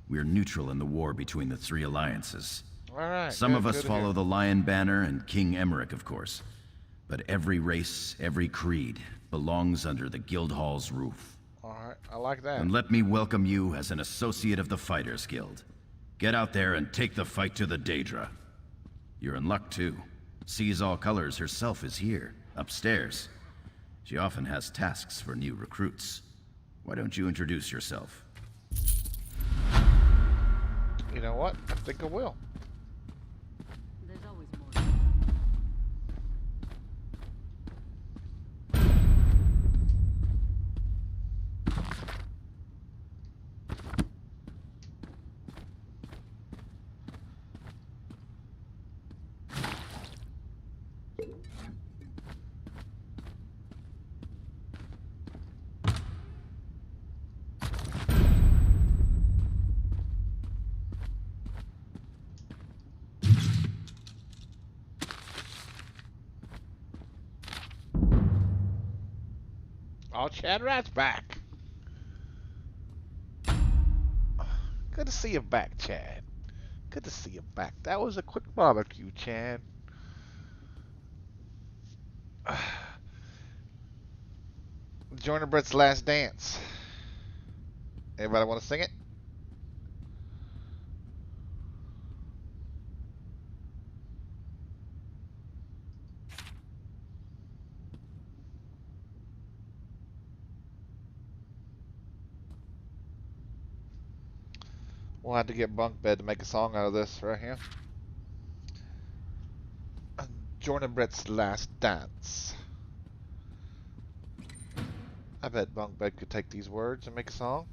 S8: We're neutral in the war between the three alliances.
S1: Alright.
S8: Some of us follow the Lion Banner and King Emmerich, of course. But every race, every creed, belongs under the Guildhall's roof.
S1: Alright, I like that.
S8: And let me welcome you as an associate of the Fighters Guild. Get out there and take the fight to the Daedra. You're in luck, too. Sees All Colors herself is here, upstairs. She often has tasks for new recruits. Why don't you introduce yourself?
S1: You know what? I think I will.
S16: There's always more.
S1: Oh, Chad Rat's back. Good to see you back, Chad. Good to see you back. That was a quick barbecue, Chad. Joiner Brett's Last Dance. Everybody want to sing it? We'll have to get Bunk Bed to make a song out of this right here. Joiner Brett's Last Dance. I bet Bunk Bed could take these words and make a song.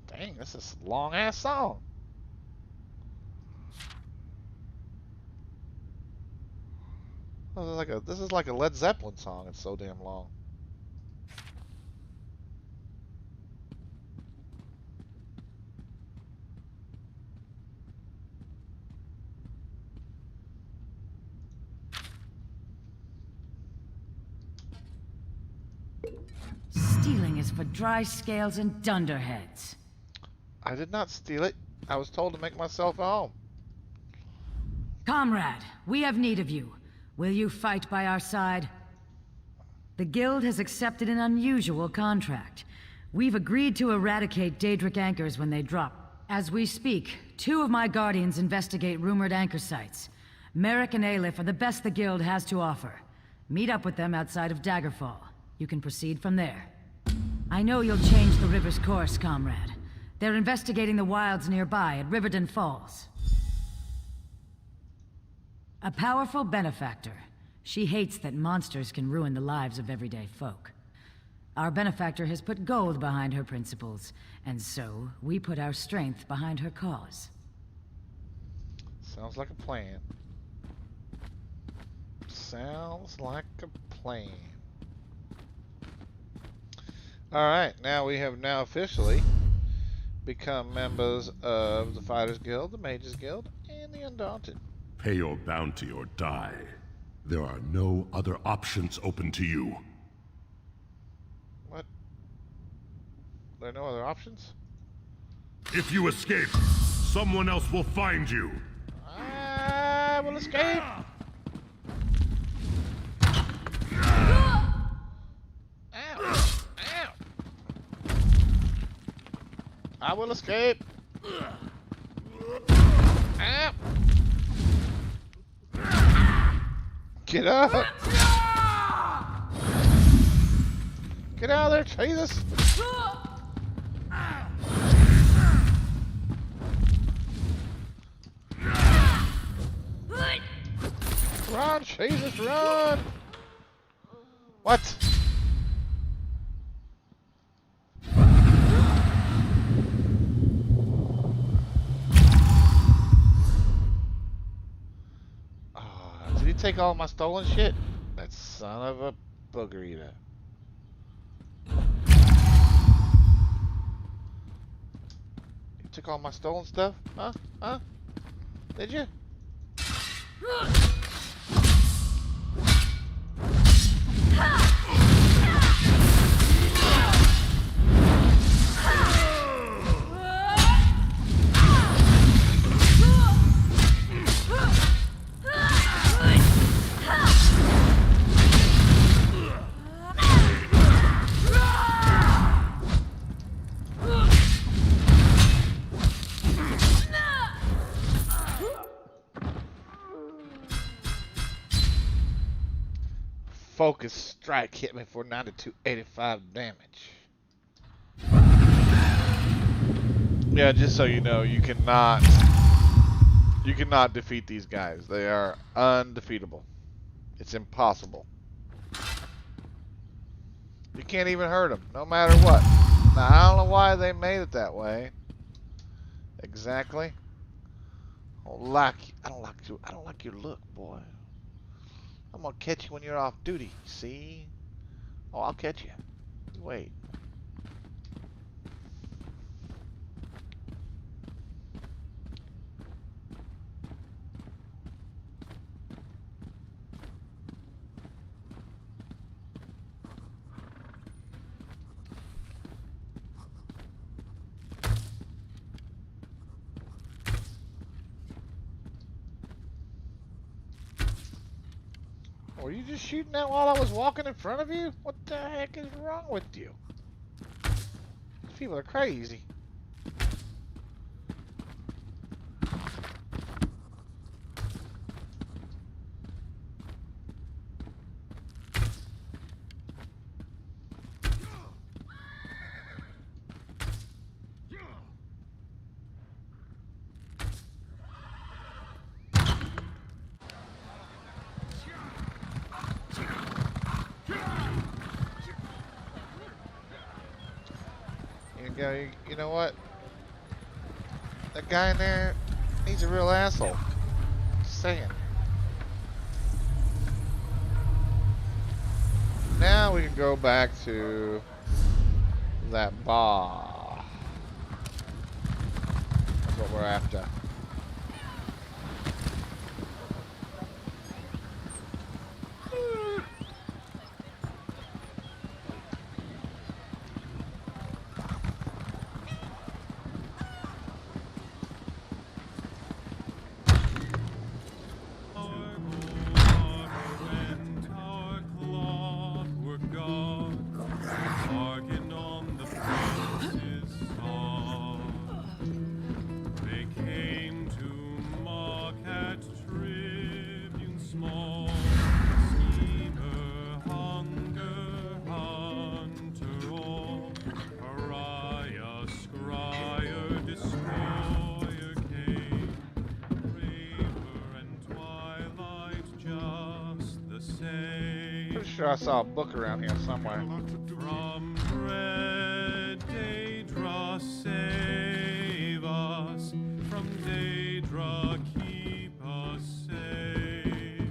S1: Dang, this is a long ass song. This is like a Led Zeppelin song. It's so damn long.
S3: Stealing is for dry scales and dunderheads.
S1: I did not steal it. I was told to make myself at home.
S3: Comrade, we have need of you. Will you fight by our side? The Guild has accepted an unusual contract. We've agreed to eradicate Daedric anchors when they drop. As we speak, 2 of my guardians investigate rumored anchor sites. Merrick and Ayleid are the best the Guild has to offer. Meet up with them outside of Daggerfall. You can proceed from there. I know you'll change the river's course, comrade. They're investigating the wilds nearby at Riverdon Falls. A powerful benefactor. She hates that monsters can ruin the lives of everyday folk. Our benefactor has put gold behind her principles, and so we put our strength behind her cause.
S1: Sounds like a plan. Sounds like a plan. Alright, now we have now officially become members of the Fighters Guild, the Mages Guild, and the Undaunted.
S19: Pay your bounty or die. There are no other options open to you.
S1: What? There are no other options?
S19: If you escape, someone else will find you.
S1: I will escape. Ow. Ow. I will escape. Ow. Get up! Get out of there, Jesus! Run, Jesus, run! What? Did he take all my stolen shit? That son of a booger eater. You took all my stolen stuff? Huh? Huh? Did you? Focus strike hit me for 9285 damage. Yeah, just so you know, you cannot defeat these guys. They are undefeatable. It's impossible. You can't even hurt them, no matter what. Now, I don't know why they made it that way. Exactly. I don't like your look, boy. I'm gonna catch you when you're off duty, see? Oh, I'll catch you. Wait. Were you just shooting that while I was walking in front of you? What the heck is wrong with you? These people are crazy. You know what? That guy in there, he's a real asshole. Just saying. Now we can go back to that bar. That's what we're after. Sure I saw a book around here somewhere.
S9: From dread Daedra save us, from Daedra keep us safe.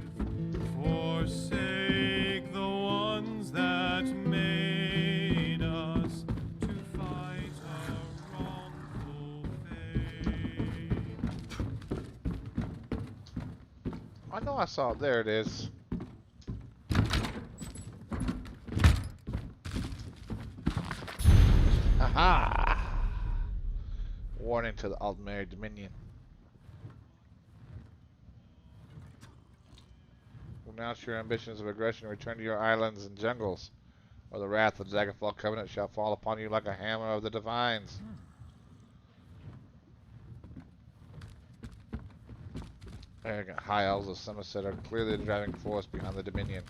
S9: Forsake the ones that made us to fight a wrongful fate.
S1: I know I saw it. There it is. Aha! Warning to the Aldmeri Dominion. Renounce your ambitions of aggression and return to your islands and jungles, or the wrath of the Daggerfall Covenant shall fall upon you like a hammer of the Divines. Arrogant high elves of Somerset are clearly the driving force behind the Dominion.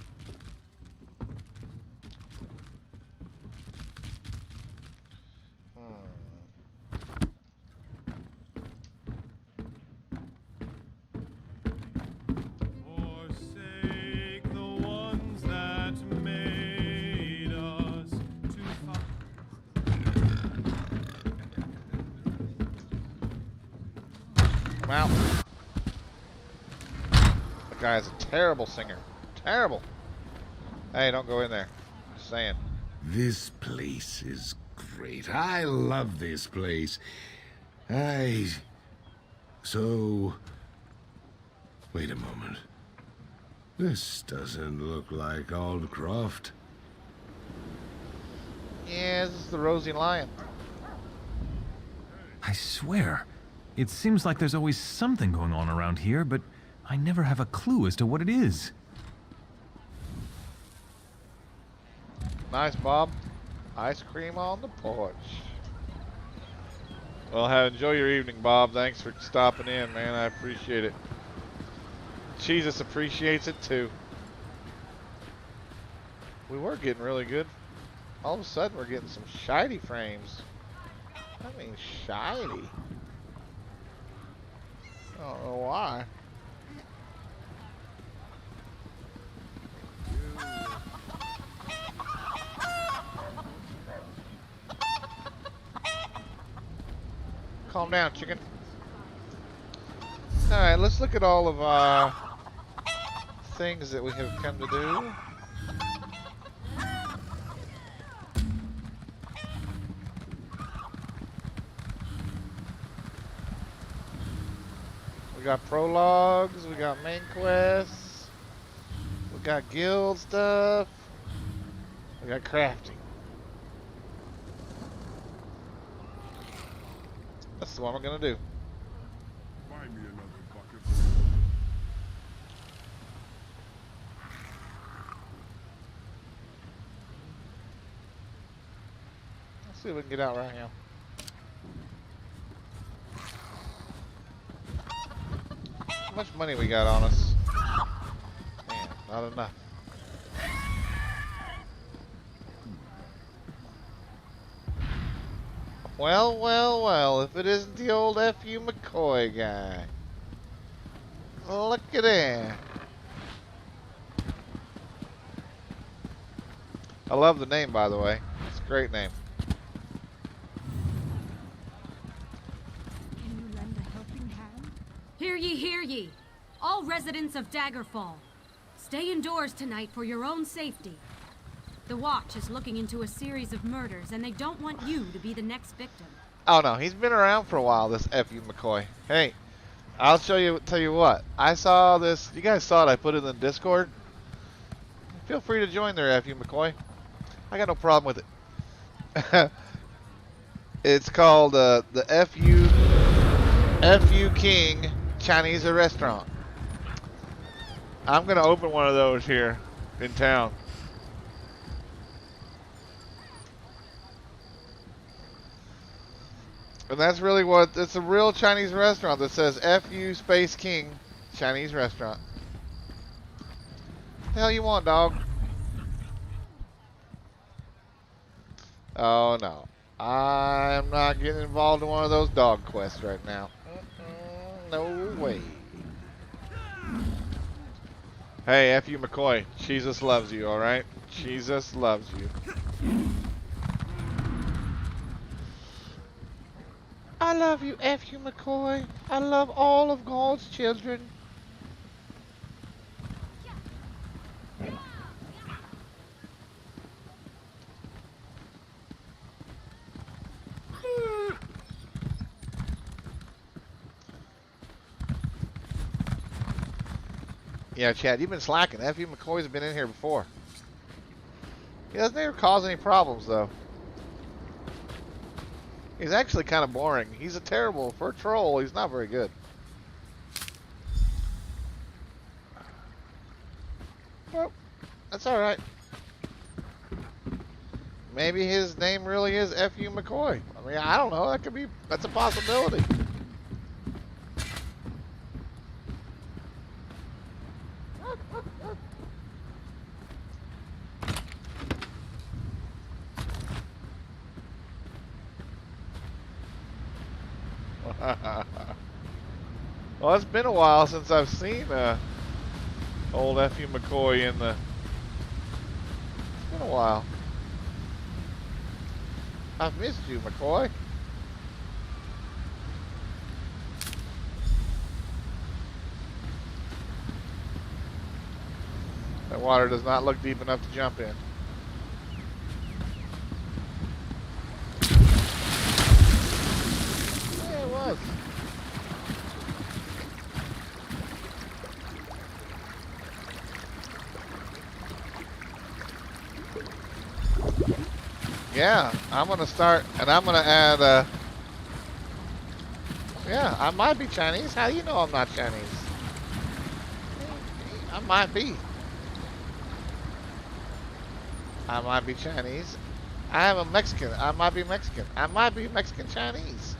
S1: Well, the guy's a terrible singer. Terrible. Hey, don't go in there. Just saying.
S5: This place is great. I love this place. So... Wait a moment. This doesn't look like Aldcroft.
S1: Yeah, this is the Rosy Lion.
S10: I swear, it seems like there's always something going on around here, but I never have a clue as to what it is.
S1: Nice, Bob. Ice cream on the porch. Well, enjoy your evening, Bob. Thanks for stopping in, man. I appreciate it. Jesus appreciates it, too. We were getting really good. All of a sudden, we're getting some shiny frames. I mean, shiny. I don't know why. Calm down, chicken. Alright, let's look at all of things that we have come to do. We got prologues, we got main quests, we got guild stuff, we got crafting. That's what I'm gonna do.
S19: Buy me another bucket.
S1: Let's see if we can get out right now. How much money we got on us? Man, not enough. Well, well, well, if it isn't the old F.U. McCoy guy. Look at that. I love the name, by the way. It's a great name.
S21: Can you lend a helping hand?
S4: Hear ye, hear ye. All residents of Daggerfall, stay indoors tonight for your own safety. The Watch is looking into a series of murders, and they don't want you to be the next victim.
S1: Oh no, he's been around for a while, this F.U. McCoy. Hey, I'll tell you what. I saw this. You guys saw it. I put it in the Discord. Feel free to join there, F.U. McCoy. I got no problem with it. It's called the F.U. King Chinese restaurant. I'm gonna open one of those here in town. And that's really what, it's a real Chinese restaurant that says F.U. Space King Chinese restaurant. What the hell you want, dog? Oh no. I'm not getting involved in one of those dog quests right now. No way. Hey, F.U. McCoy, Jesus loves you, alright? Jesus loves you. I love you, F.U. McCoy. I love all of God's children. Yeah, Chad, you've been slacking. F.U. McCoy's been in here before. He doesn't ever cause any problems, though. He's actually kind of boring. He's a terrible, for a troll, he's not very good. Well, that's alright. Maybe his name really is F.U. McCoy. I mean, I don't know. That could be, that's a possibility. Well, it's been a while since I've seen old F.U. McCoy in the... It's been a while. I've missed you, McCoy. That water does not look deep enough to jump in. Yeah, it was. Yeah, I'm gonna start, and I'm gonna add, yeah, I might be Chinese. How do you know I'm not Chinese? I might be. I might be Chinese. I am a Mexican. I might be Mexican. I might be Mexican Chinese.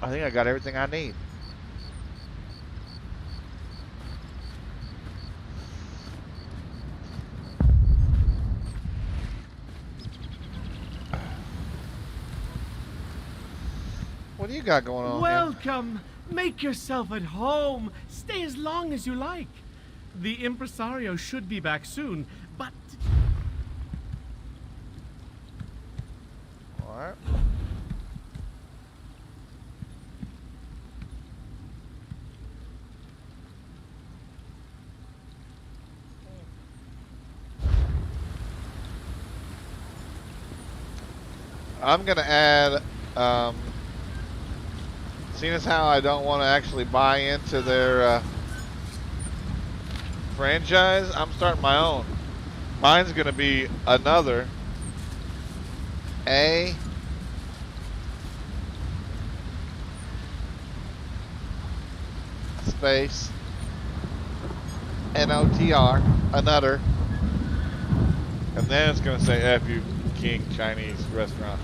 S1: I think I got everything I need. What do you got going on?
S12: Welcome. Make yourself at home. Stay as long as you like. The impresario should be back soon,
S23: But...
S1: Alright. I'm gonna add, seeing as how I don't want to actually buy into their franchise, I'm starting my own. Mine's gonna be another A space NOTR, another, and then it's gonna say F you King Chinese restaurant.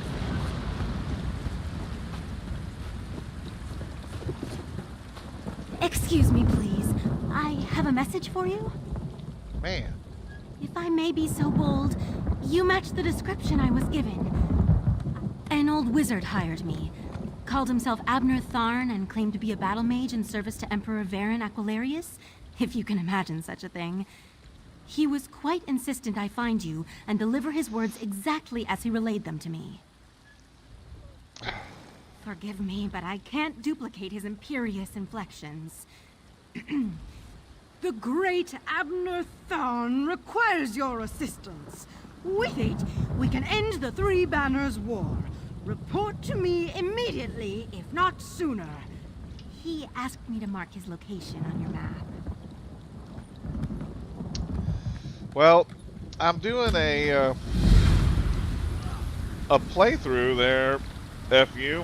S4: Excuse me, please. I have a message for you.
S1: Man.
S4: If I may be so bold, you match the description I was given. An old wizard hired me. Called himself Abner Thorn and claimed to be a battle mage in service to Emperor Varen Aquilarius, if you can imagine such a thing. He was quite insistent I find you and deliver his words exactly as he relayed them to me. Forgive me, but I can't duplicate his imperious inflections.
S6: The great Abner Thorn requires your assistance. With it, we can end the Three Banners War. Report to me immediately, if not sooner.
S4: He asked me to mark his location on your map.
S1: Well, I'm doing a playthrough there, FU.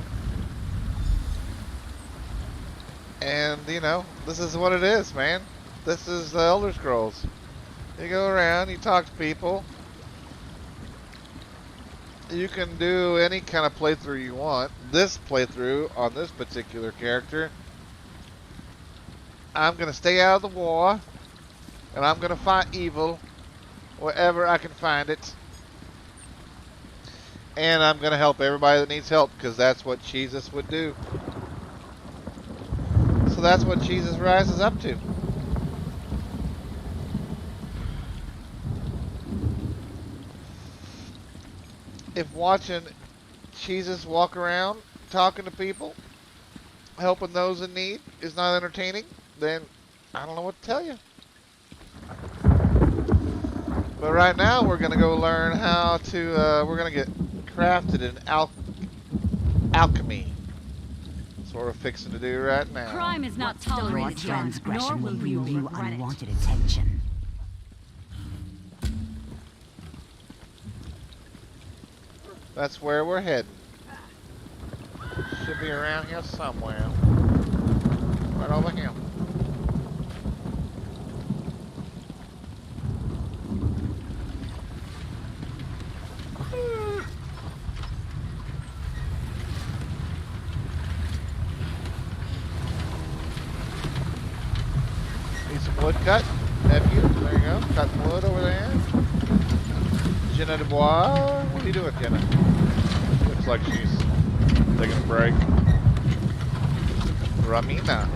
S1: And, you know, this is what it is, man. This is the Elder Scrolls. You go around, you talk to people. You can do any kind of playthrough you want. This playthrough on this particular character, I'm going to stay out of the war, and I'm going to fight evil wherever I can find it. And I'm going to help everybody that needs help, because that's what Jesus would do. So that's what Jesus rises up to. If watching Jesus walk around, talking to people, helping those in need is not entertaining, then I don't know what to tell you. But right now we're going to go learn how to, we're going to get crafted in alchemy. That's what we're fixing to do right now.
S3: Crime is not tolerated,
S7: Your transgression will bring
S3: you
S7: you
S3: regret it.
S7: unwanted attention.
S1: That's where we're heading. Should be around here somewhere. Right over here. Need some wood cut, nephew. There you go. Cut wood over there. Jenna Dubois. What are you doing, Jenna? Looks like she's taking a break. Ramina.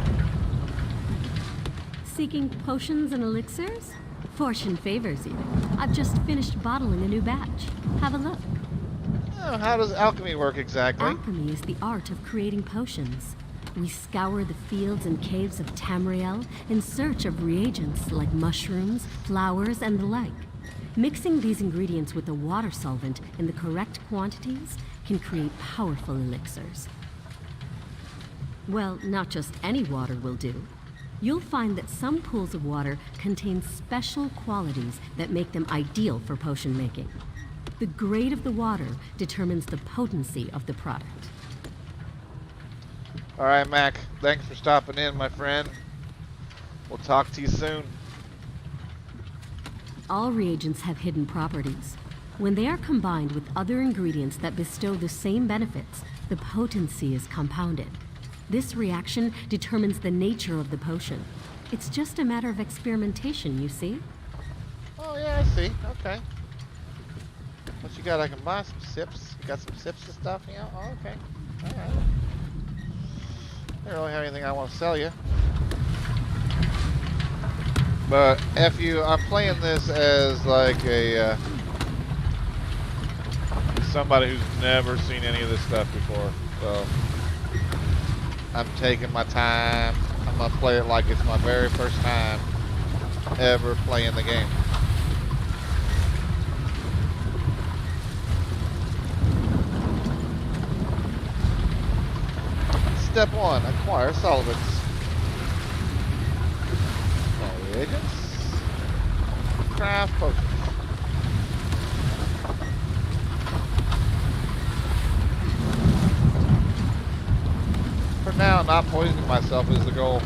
S11: Seeking potions and elixirs? Fortune favors you. I've just finished bottling a new batch. Have a look.
S1: Oh, how does alchemy work exactly?
S11: Alchemy is the art of creating potions. We scour the fields and caves of Tamriel in search of reagents like mushrooms, flowers, and the like. Mixing these ingredients with a water solvent in the correct quantities can create powerful elixirs. Well, not just any water will do. You'll find that some pools of water contain special qualities that make them ideal for potion making. The grade of the water determines the potency of the product.
S1: All right, Mac. Thanks for stopping in, my friend. We'll talk to you soon.
S11: All reagents have hidden properties. When they are combined with other ingredients that bestow the same benefits, the potency is compounded. This reaction determines the nature of the potion. It's just a matter of experimentation, you see?
S1: Oh, yeah, I see. Okay. What you got? I can buy some sips. You got some sips and stuff, you know? Oh, okay. All right. I don't really have anything I want to sell you. But F you, I'm playing this as like a somebody who's never seen any of this stuff before. So I'm taking my time. I'm gonna play it like it's my very first time ever playing the game. Step 1, acquire solvents. Agents. Craft potions. For now, not poisoning myself is the goal.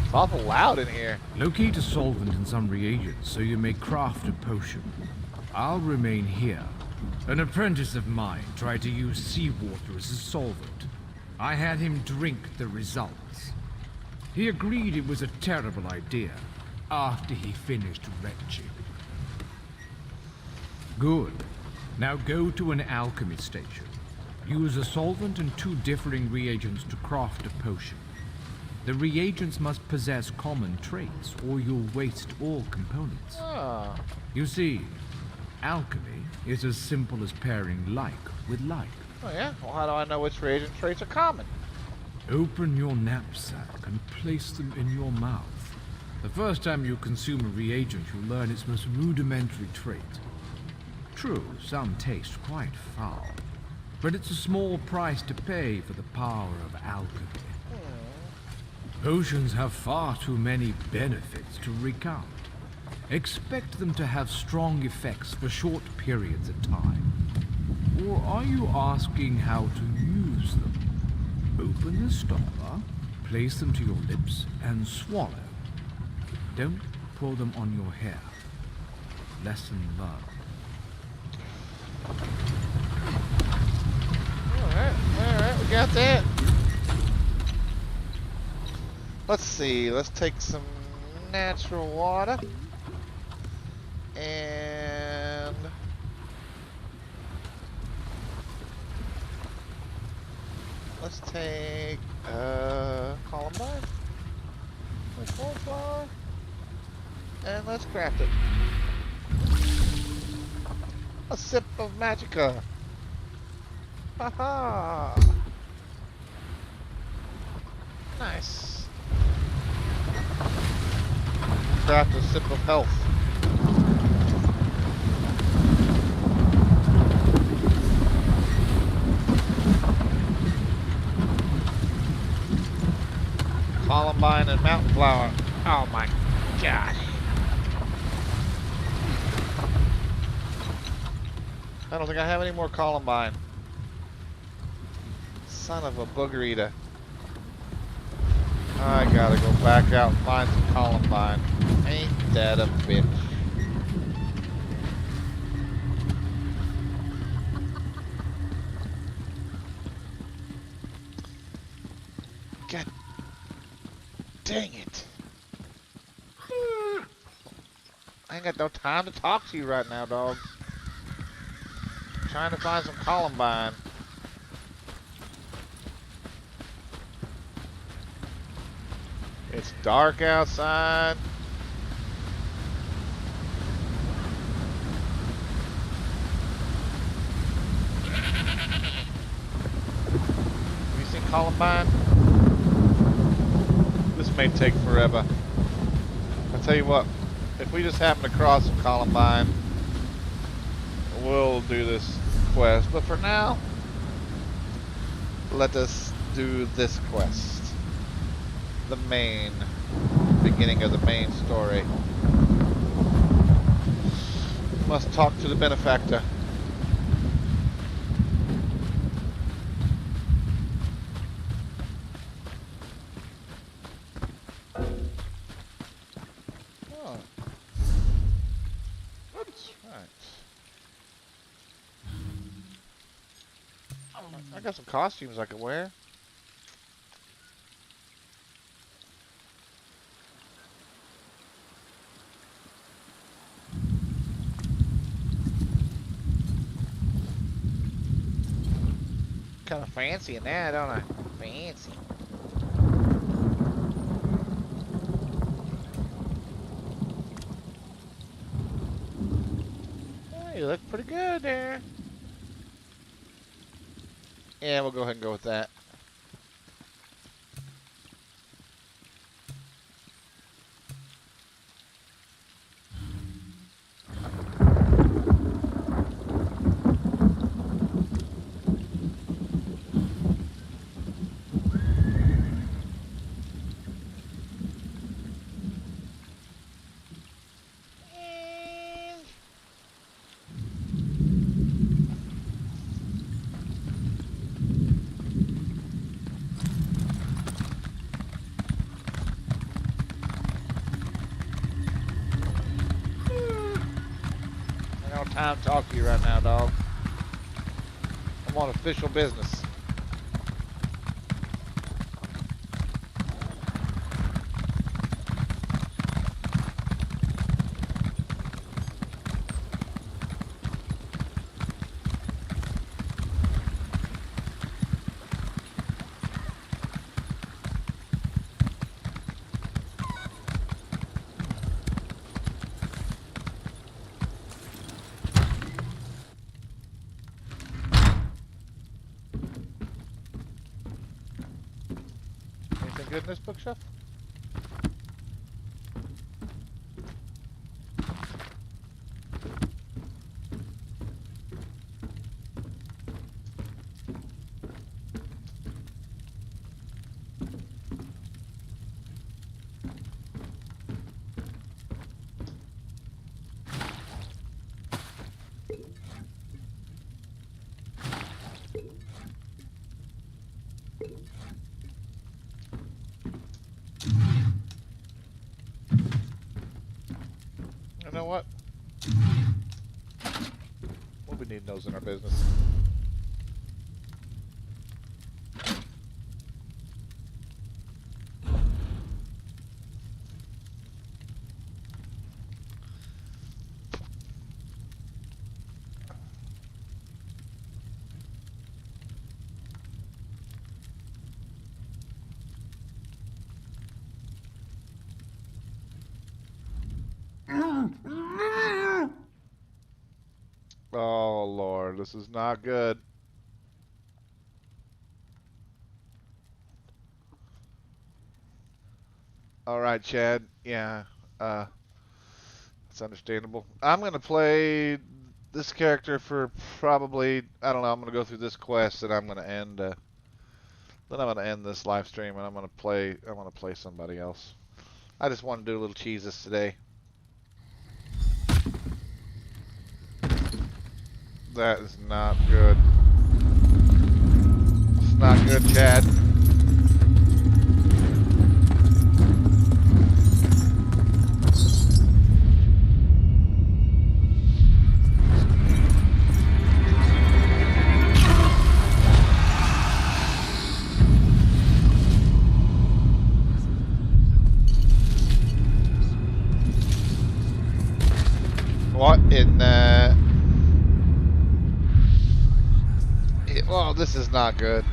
S1: It's awful loud in here.
S20: Locate a solvent and some reagents so you may craft a potion. I'll remain here. An apprentice of mine tried to use seawater as a solvent. I had him drink the results. He agreed it was a terrible idea after he finished retching. Good. Now go to an alchemy station. Use a solvent and 2 differing reagents to craft a potion. The reagents must possess common traits, or you'll waste all components.
S1: Ah.
S20: You see, alchemy is as simple as pairing like with like.
S1: Oh yeah? Well, how do I know which reagent traits are common?
S20: Open your knapsack and place them in your mouth. The first time you consume a reagent, you'll learn its most rudimentary trait. True, some taste quite foul, but it's a small price to pay for the power of alchemy. Potions have far too many benefits to recount. Expect them to have strong effects for short periods of time. Or are you asking how to use them? Open the stopper, place them to your lips, and swallow. Don't pour them on your hair. Lesson learned.
S1: Alright, we got that. Let's see, let's take some natural water. And let's take columbine, like cornflower, and let's craft it. A sip of magicka. Haha. Nice. Craft a sip of health. Columbine and mountain flower. Oh my gosh. I don't think I have any more columbine. Son of a booger eater. I gotta go back out and find some columbine. Ain't that a bitch. God dang it. I ain't got no time to talk to you right now, dog. I'm trying to find some columbine. It's dark outside. Have you seen columbine? This may take forever. I'll tell you what, if we just happen to cross some columbine, we'll do this quest. But for now, let us do this quest. The main beginning of the main story. Must talk to the benefactor. Oh. That's right. I got some costumes I could wear. Kind of fancy in that, don't I? Fancy. Oh, you look pretty good there. Yeah, we'll go ahead and go with that. Time to talk to you right now, dog. I'm on official business. Good in this bookshelf? You know what? We'll be needing those in our business. Oh, Lord, this is not good. All right, Chad. Yeah, it's understandable. I'm going to play this character for probably, I don't know, I'm going to go through this quest and I'm going to end, then I'm going to end this live stream and I'm going to play somebody else. I just want to do a little cheeses today. That is not good. It's not good, Chad. What in well, this is not good.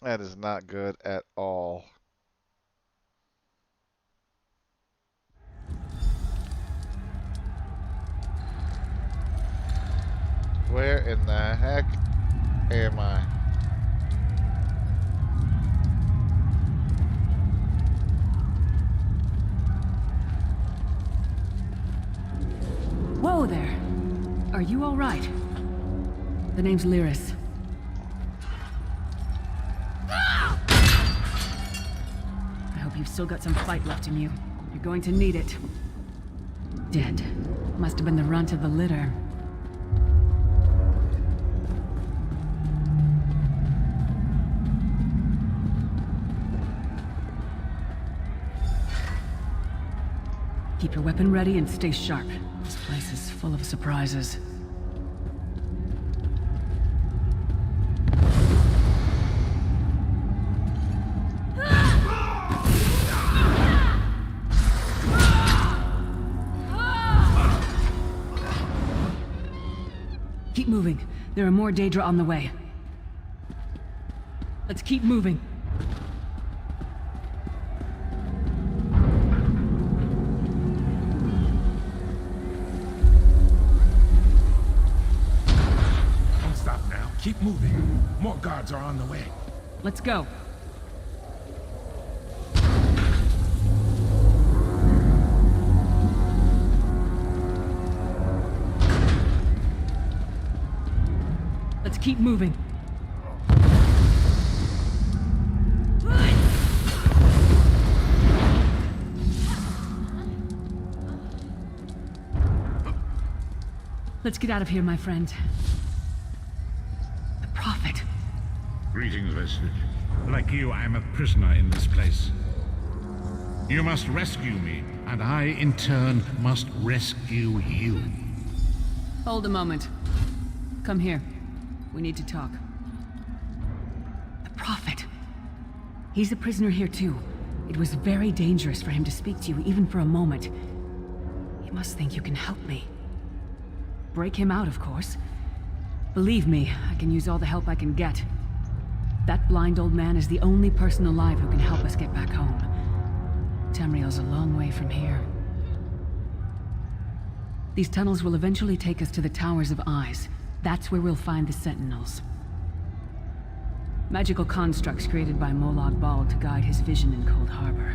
S1: That is not good at all. Where in the heck am I?
S16: Whoa there. Are you all right? The name's Lyris. I hope you've still got some fight left in you. You're going to need it. Dead. Must have been the runt of the litter. Keep your weapon ready and stay sharp. This place is full of surprises.
S14: moving. There are more Daedra on the way. Let's keep moving.
S17: Don't stop now. Keep moving. More guards are on the way.
S14: Let's go. Let's keep moving. Let's get out of here, my friend. The Prophet.
S17: Greetings, Vestige. Like you, I am a prisoner in this place. You must rescue me, and I, in turn, must rescue you.
S14: Hold a moment. Come here. We need to talk. The Prophet. He's a prisoner here too. It was very dangerous for him to speak to you, even for a moment. He must think you can help me. Break him out, of course. Believe me, I can use all the help I can get. That blind old man is the only person alive who can help us get back home. Tamriel's a long way from here. These tunnels will eventually take us to the Towers of Eyes. That's where we'll find the Sentinels. Magical constructs created by Molag Bal to guide his vision in Cold Harbor.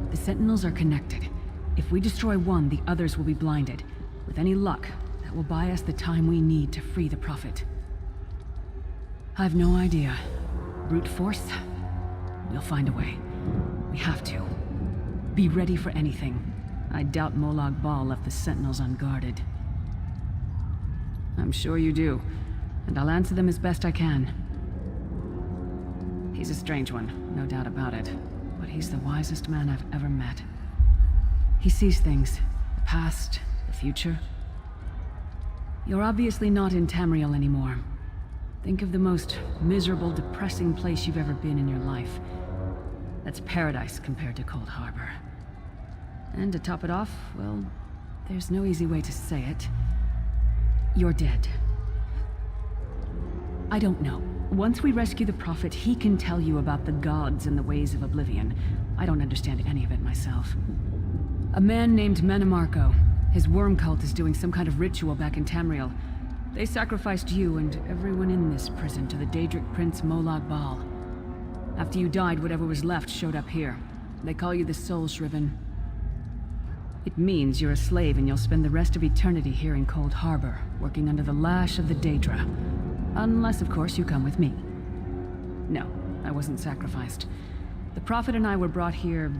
S14: The Sentinels are connected. If we destroy one, the others will be blinded. With any luck, that will buy us the time we need to free the Prophet. I've no idea. Brute force? We'll find a way. We have to. Be ready for anything. I doubt Molag Bal left the Sentinels unguarded. I'm sure you do, and I'll answer them as best I can. He's a strange one, no doubt about it, but he's the wisest man I've ever met. He sees things, the past, the future. You're obviously not in Tamriel anymore. Think of the most miserable, depressing place you've ever been in your life. That's paradise compared to Cold Harbor. And to top it off, well, there's no easy way to say it. You're dead. I don't know. Once we rescue the Prophet, he can tell you about the gods and the ways of oblivion. I don't understand any of it myself. A man named Menemarco. His worm cult is doing some kind of ritual back in Tamriel. They sacrificed you and everyone in this prison to the Daedric Prince Molag Bal. After you died, whatever was left showed up here. They call you the Soul Shriven. It means you're a slave and you'll spend the rest of eternity here in Cold Harbor, working under the lash of the Daedra. Unless, of course, you come with me. No, I wasn't sacrificed. The Prophet and I were brought here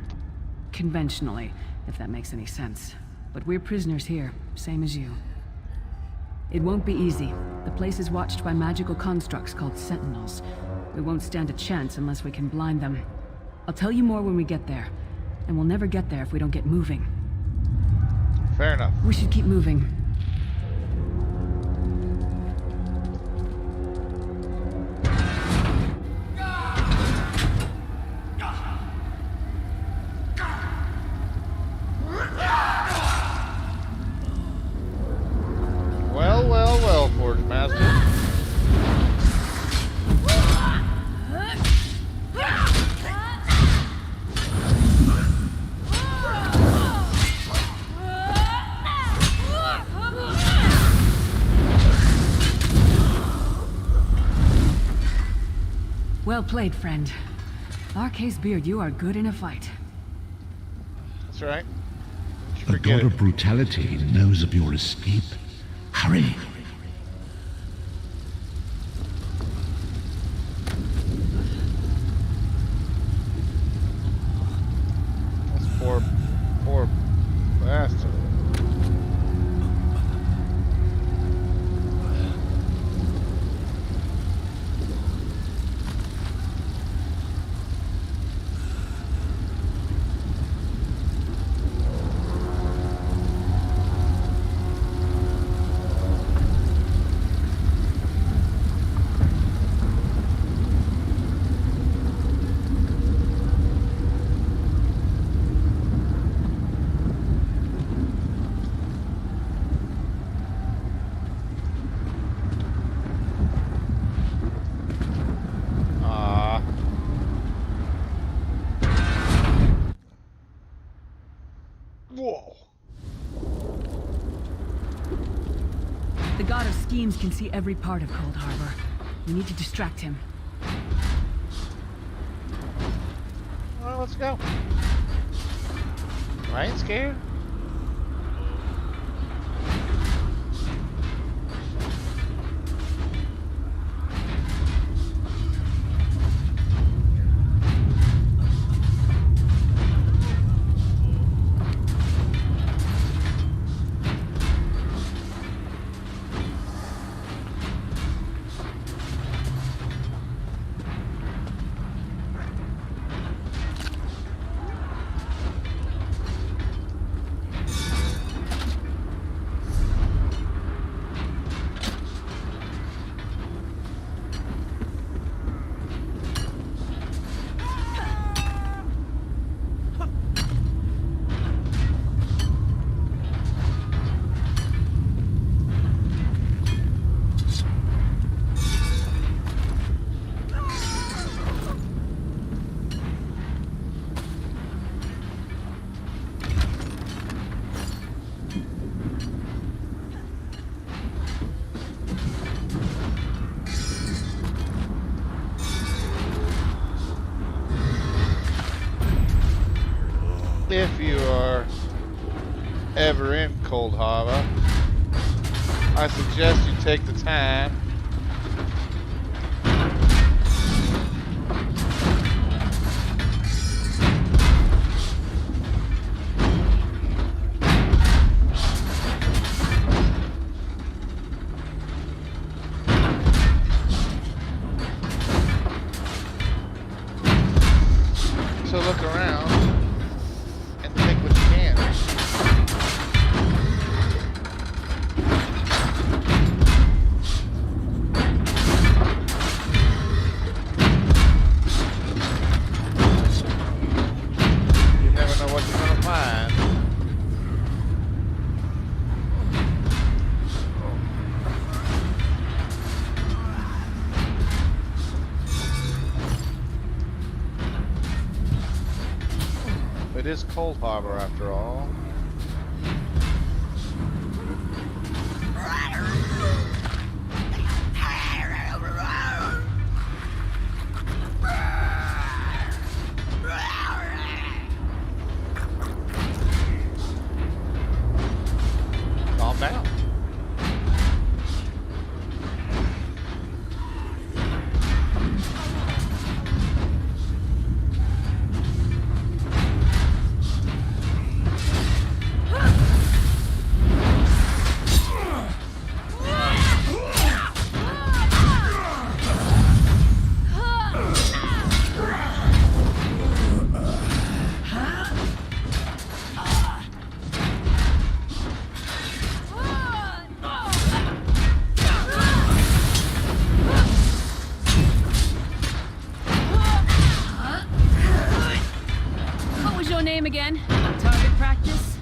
S14: conventionally, if that makes any sense. But we're prisoners here, same as you. It won't be easy. The place is watched by magical constructs called Sentinels. We won't stand a chance unless we can blind them. I'll tell you more when we get there. And we'll never get there if we don't get moving.
S1: Fair enough.
S14: We should keep moving.
S1: Well, well, well, Forge Master.
S14: Well played, friend. Arkay's beard, you are good in a fight.
S1: That's right.
S5: The god of brutality knows of your escape. Hurry!
S1: That's poor bastard.
S14: The god of schemes can see every part of Cold Harbor. We need to distract him.
S1: Well, let's go. I ain't scared. If you are ever in Cold Harbor, I suggest you take the time to look around and take what you can. You never know what you're gonna find. It is Cold Harbor after all. Calm down.
S14: What was your name again? Target practice?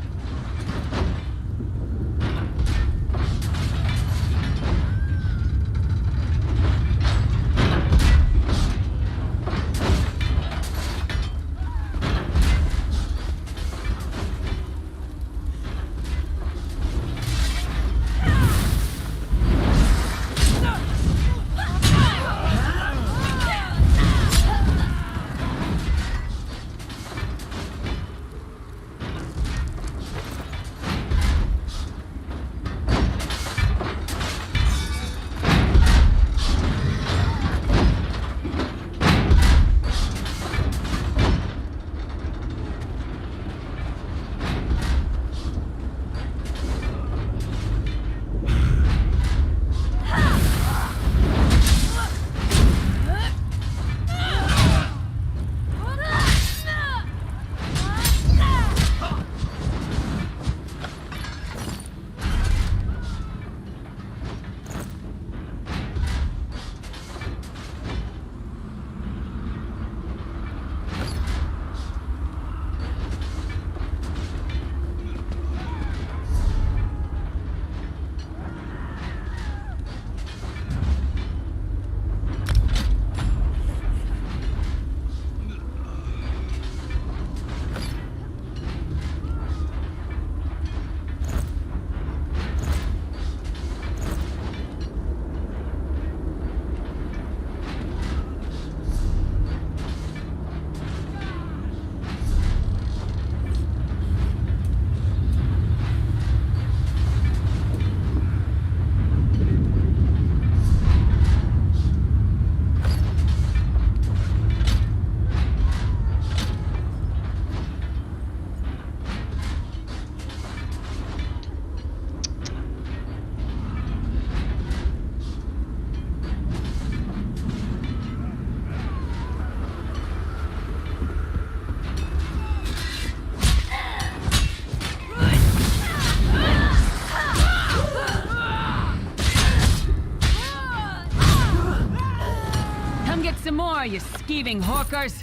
S14: you skeeving hawkers!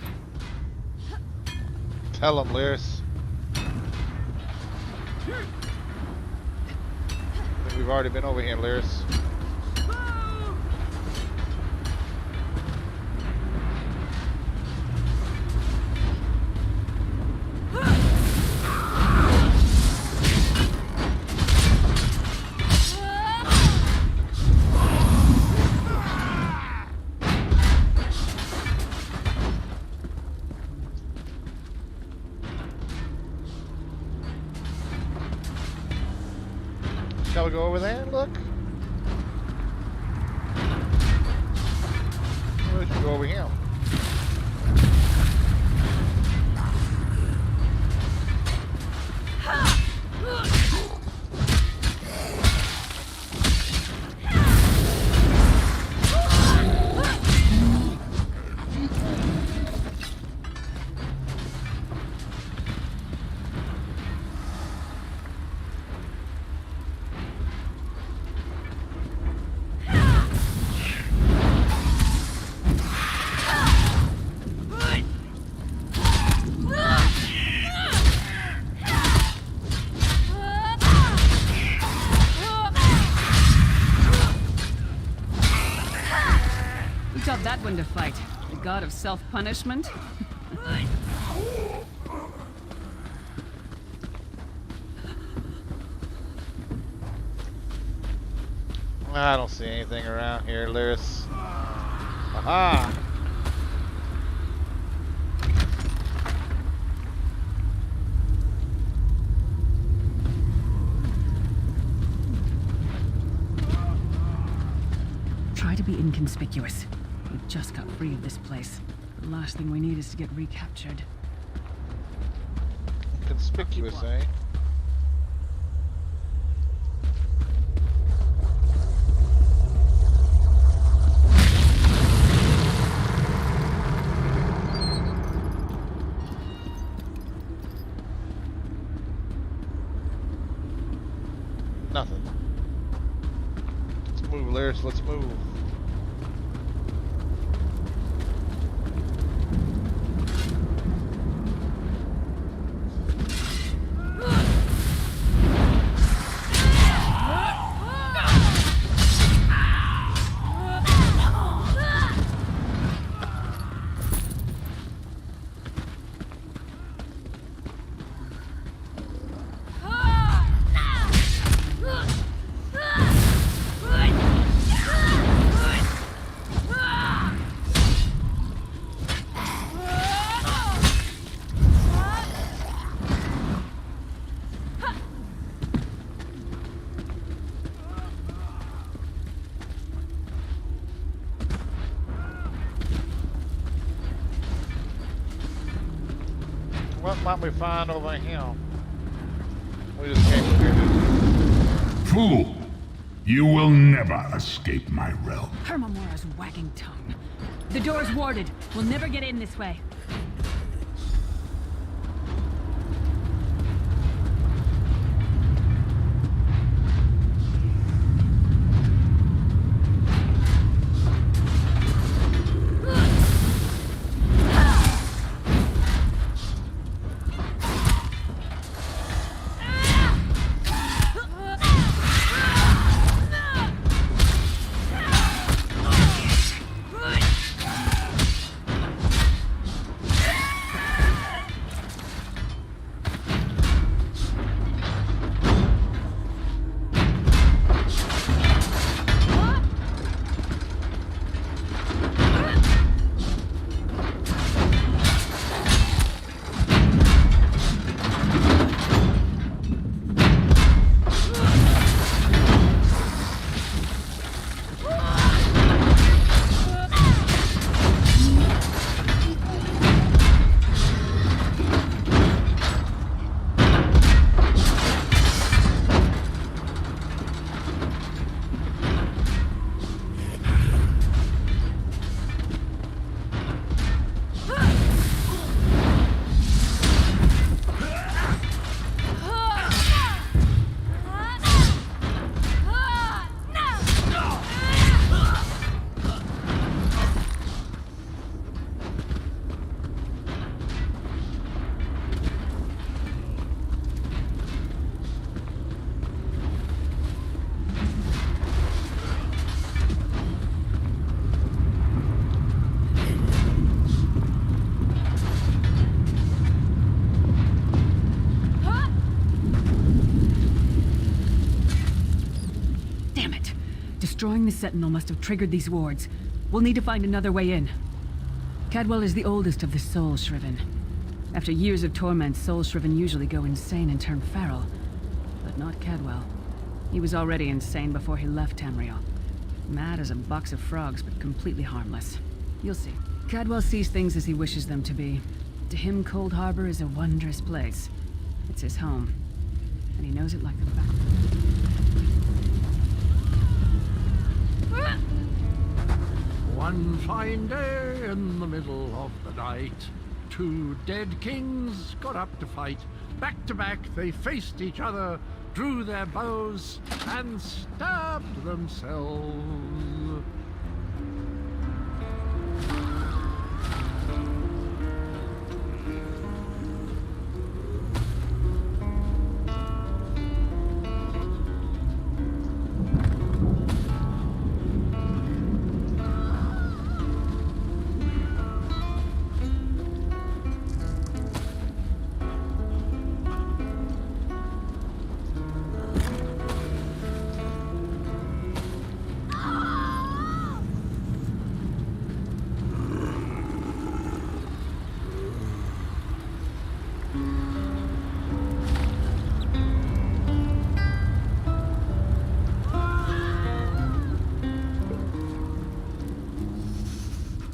S1: Tell him, Lyris. I think we've already been over here, Lyris. Shall we go over there and look? Or we should go over here.
S14: Who taught that one to fight? The god of self-punishment?
S1: I don't see anything around here, Lyris. Aha!
S14: Try to be inconspicuous. We just got free of this place. The last thing we need is to get recaptured.
S1: Conspicuous, eh? Nothing. Let's move, Lyris. Let's move. What might we find over here? We just came here.
S17: Fool! You will never escape my realm.
S14: Hermamora's wagging tongue. The door's warded. We'll never get in this way. Destroying the Sentinel must have triggered these wards. We'll need to find another way in. Cadwell is the oldest of the Soul Shriven. After years of torment, Soul Shriven usually go insane and turn feral. But not Cadwell. He was already insane before he left Tamriel. Mad as a box of frogs, but completely harmless. You'll see. Cadwell sees things as he wishes them to be. To him, Cold Harbor is a wondrous place. It's his home. And he knows it like the back.
S13: One fine day in the middle of the night, two dead kings got up to fight. Back to back, they faced each other, drew their bows, and stabbed themselves.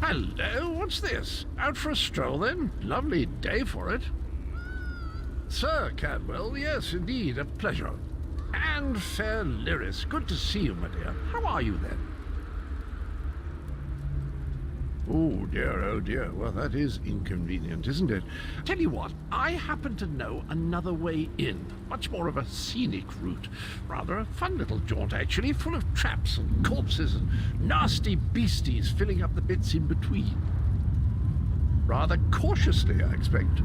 S13: Hello, what's this? Out for a stroll then? Lovely day for it. Sir Cadwell, yes, indeed, a pleasure. And fair Lyris, good to see you, my dear. How are you then? Oh dear, well that is inconvenient, isn't it? Tell you what, I happen to know another way in. Much more of a scenic route. Rather a fun little jaunt actually, full of traps and corpses and nasty beasties filling up the bits in between. Rather cautiously, I expect.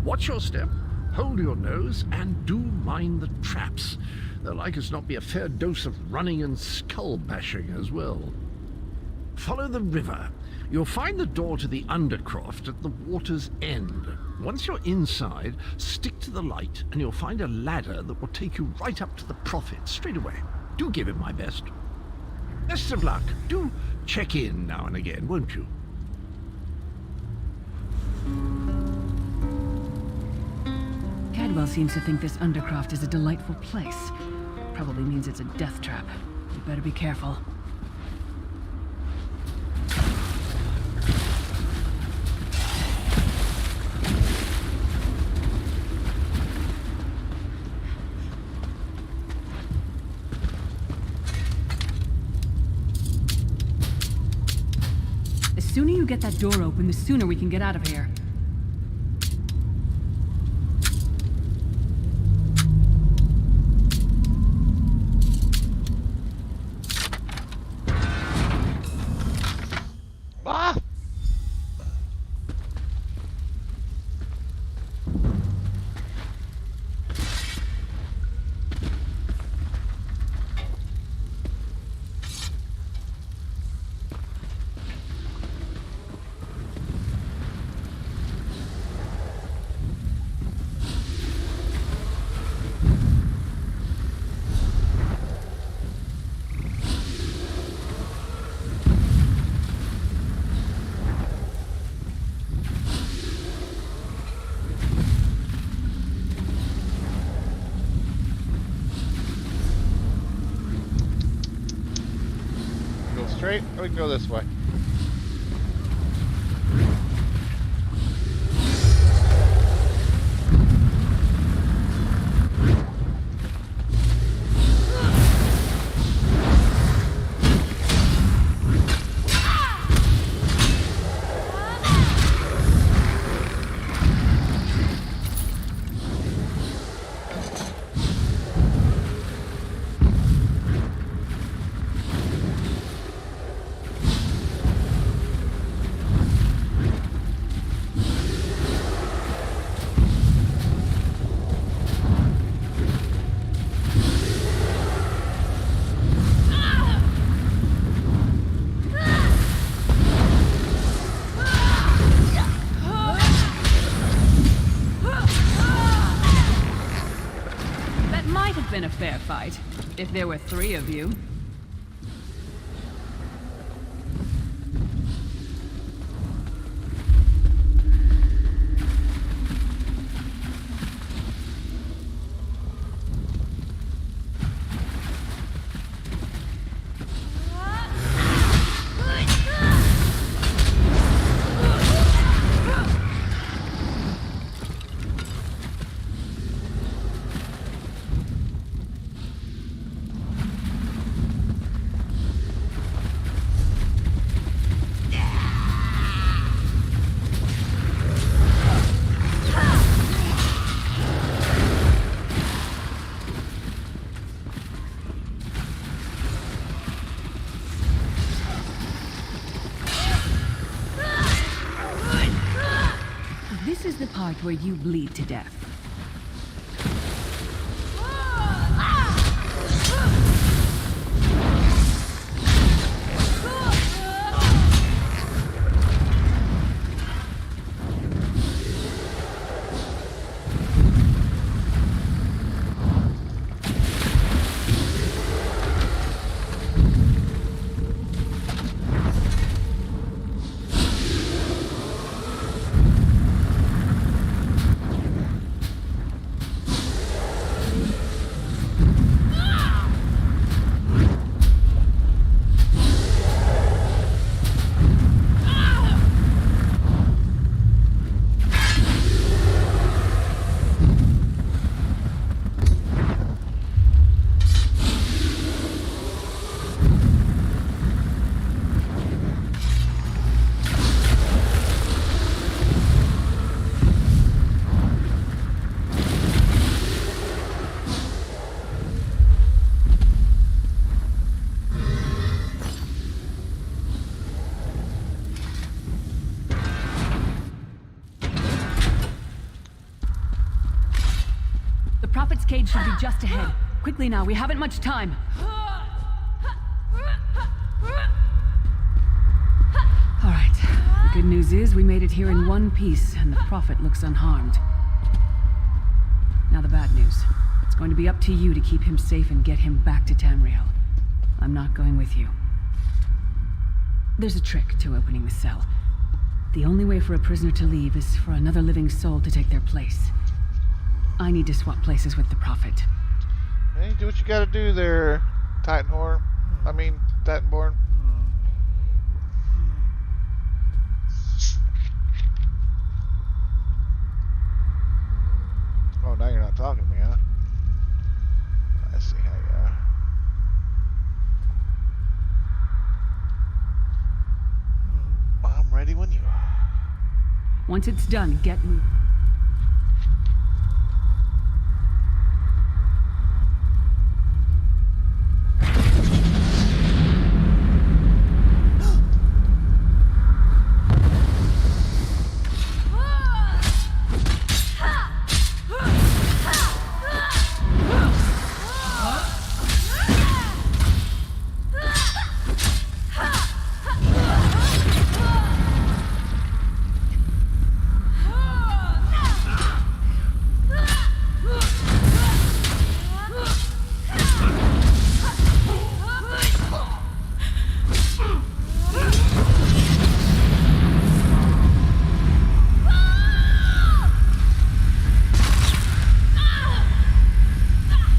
S13: Watch your step, hold your nose, and do mind the traps. There'll like as not be a fair dose of running and skull bashing as well. Follow the river. You'll find the door to the Undercroft at the water's end. Once you're inside, stick to the light, and you'll find a ladder that will take you right up to the Prophet straight away. Do give him my best. Best of luck. Do check in now and again, won't you?
S14: Cadwell seems to think this Undercroft is a delightful place. Probably means it's a death trap. You better be careful. The sooner you get that door open, the sooner we can get out of here.
S1: Ah! Straight, or we can go this way.
S14: Been a fair fight, if there were 3 of you. where you bleed to death. Prophet's cage should be just ahead. Quickly now, we haven't much time. Alright. The good news is we made it here in one piece, and the Prophet looks unharmed. Now the bad news. It's going to be up to you to keep him safe and get him back to Tamriel. I'm not going with you. There's a trick to opening the cell. The only way for a prisoner to leave is for another living soul to take their place. I need to swap places with the Prophet.
S1: Hey, do what you gotta do there, Titanborn. Oh, now you're not talking to me, huh? I see how you are. I'm ready when you are.
S14: Once it's done, get moving.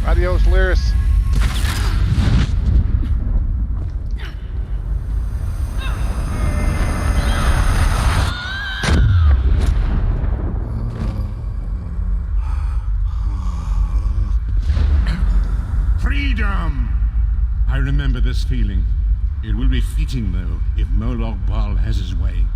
S1: Adios, Lyris.
S17: Freedom! I remember this feeling. It will be fitting, though, if Moloch Baal has his way.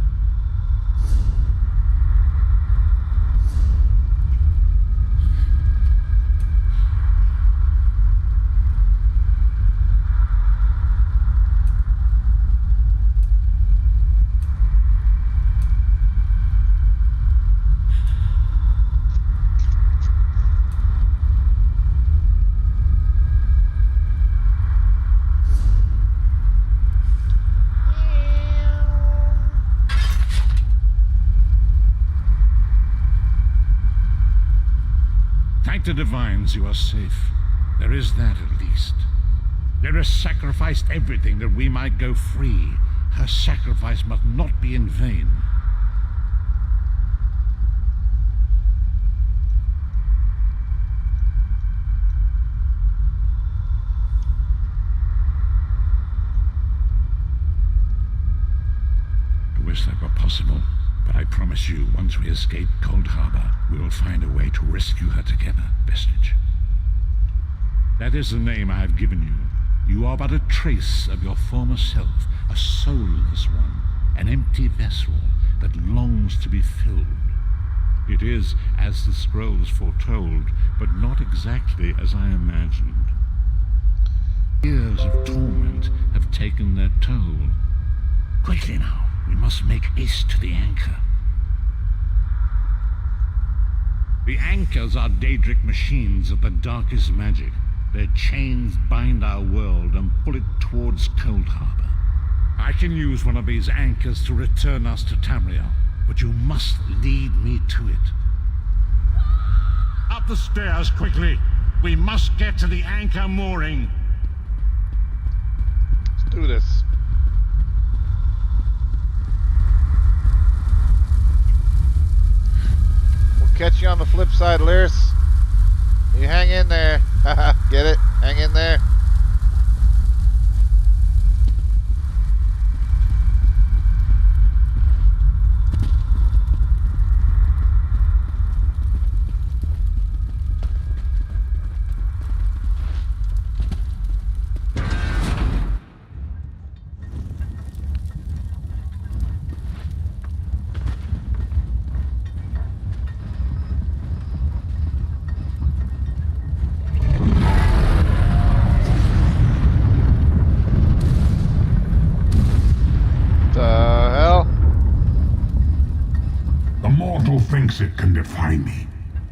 S17: Thank the divines you are safe. There is that at least. Lyris sacrificed everything that we might go free. Her sacrifice must not be in vain. I wish that were possible. But I promise you, once we escape Cold Harbor, we will find a way to rescue her together, Vestige. That is the name I have given you. You are but a trace of your former self, a soulless one, an empty vessel that longs to be filled. It is as the scrolls foretold, but not exactly as I imagined. Years of torment have taken their toll. Quickly now. We must make haste to the anchor. The anchors are Daedric machines of the darkest magic. Their chains bind our world and pull it towards Cold Harbor. I can use one of these anchors to return us to Tamriel, but you must lead me to it. Up the stairs, quickly! We must get to the anchor mooring!
S1: Let's do this. We'll catch you on the flip side, Lyris. You hang in there. Get it? Hang in there.
S5: Thinks it can defy me.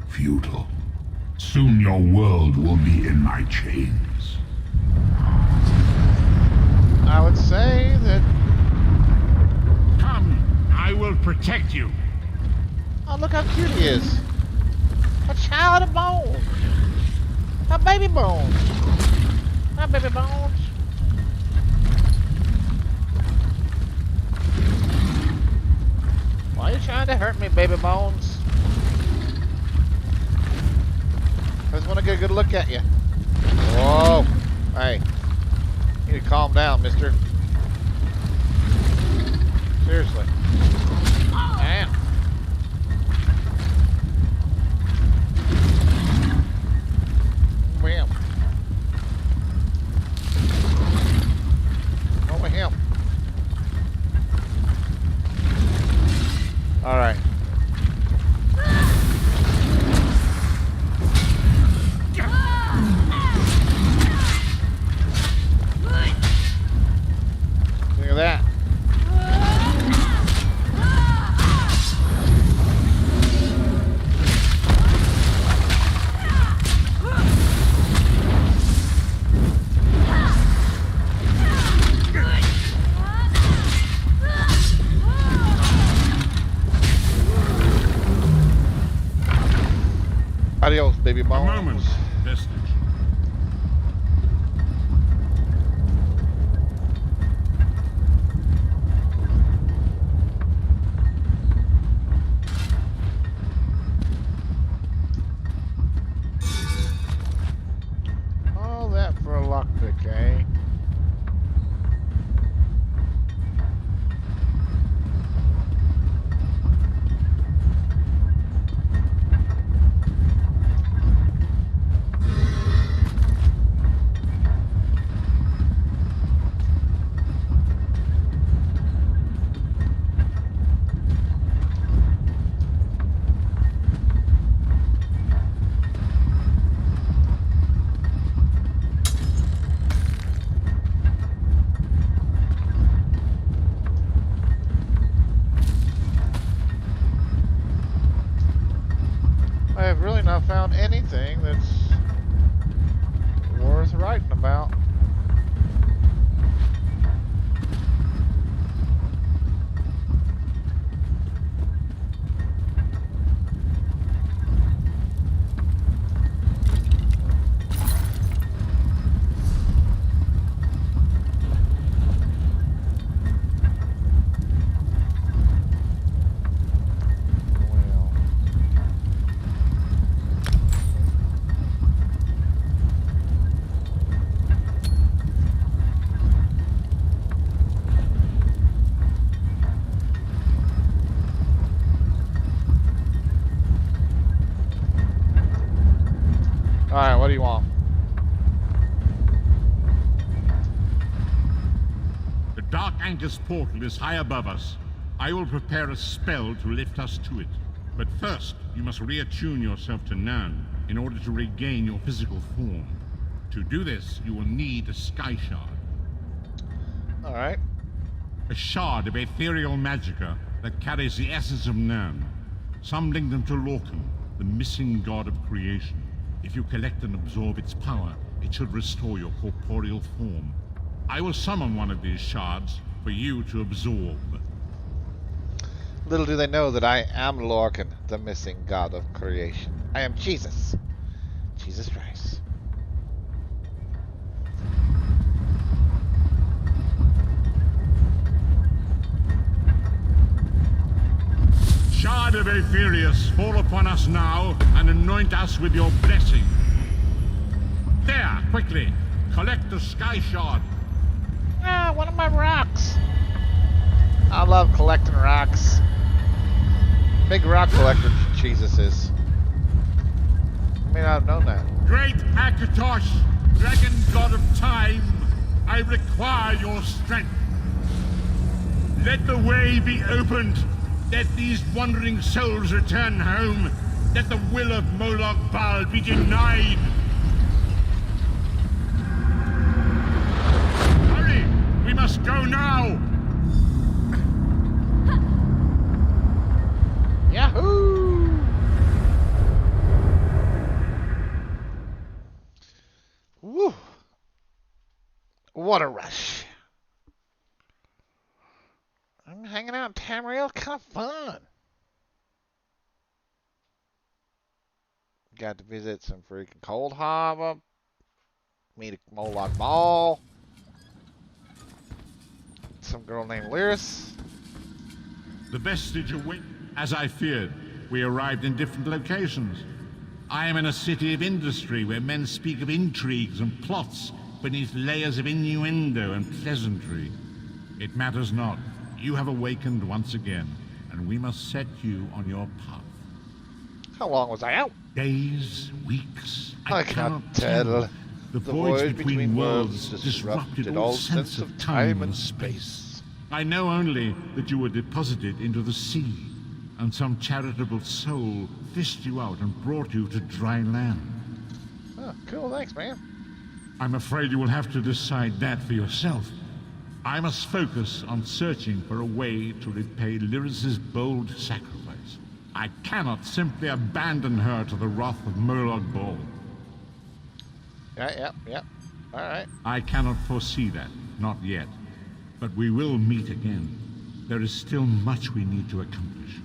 S5: Futile. Soon your world will be in my chains.
S1: I would say that...
S17: Come, I will protect you.
S1: Oh, look how cute he is. A child of bones. A baby bones. A baby bones. Why are you trying to hurt me, baby bones? I just want to get a good look at you. Whoa. Hey. You need to calm down, mister. Seriously. Damn. Over him. Over him. All right. Look at that. Adios, baby bones.
S17: A moment, Vestige.
S1: All that for a lockpick, eh? I have really not found anything that's worth writing about. Alright, what do you want?
S17: The Dark Anchor's portal is high above us. I will prepare a spell to lift us to it. But first, you must reattune yourself to Nan in order to regain your physical form. To do this, you will need a Sky Shard.
S1: Alright.
S17: A shard of ethereal magicka that carries the essence of Nan. Some link them to Lorcan, the missing god of creation. If you collect and absorb its power, it should restore your corporeal form. I will summon one of these shards for you to absorb.
S1: Little do they know that I am Lorcan, the missing god of creation. I am Jesus. Jesus Christ.
S17: Shard of Aetherius, fall upon us now and anoint us with your blessing. There, quickly, collect the sky shard.
S1: Ah, one of my rocks. I love collecting rocks. Big rock collector, Jesus is. I may not have known that.
S17: Great Akatosh, dragon god of time, I require your strength. Let the way be opened. Let these wandering souls return home. Let the will of Moloch Baal be denied. Hurry! We must go now!
S1: Yahoo! Woo! What a rush. I'm hanging out in Tamriel, kind of fun. Got to visit some freaking Cold Harbor. Meet a Moloch Ball. Some girl named Lyris.
S17: The vestige await. As I feared, we arrived in different locations. I am in a city of industry where men speak of intrigues and plots beneath layers of innuendo and pleasantry. It matters not. You have awakened once again, and we must set you on your path.
S1: How long was I out?
S17: Days, weeks,
S1: I cannot tell.
S17: The void between worlds disrupted all sense of time and space. I know only that you were deposited into the sea, and some charitable soul fished you out and brought you to dry land.
S1: Oh, cool, thanks, man.
S17: I'm afraid you will have to decide that for yourself. I must focus on searching for a way to repay Lyris's bold sacrifice. I cannot simply abandon her to the wrath of Moloch Baal.
S1: Yeah. All right.
S17: I cannot foresee that, not yet. But we will meet again. There is still much we need to accomplish.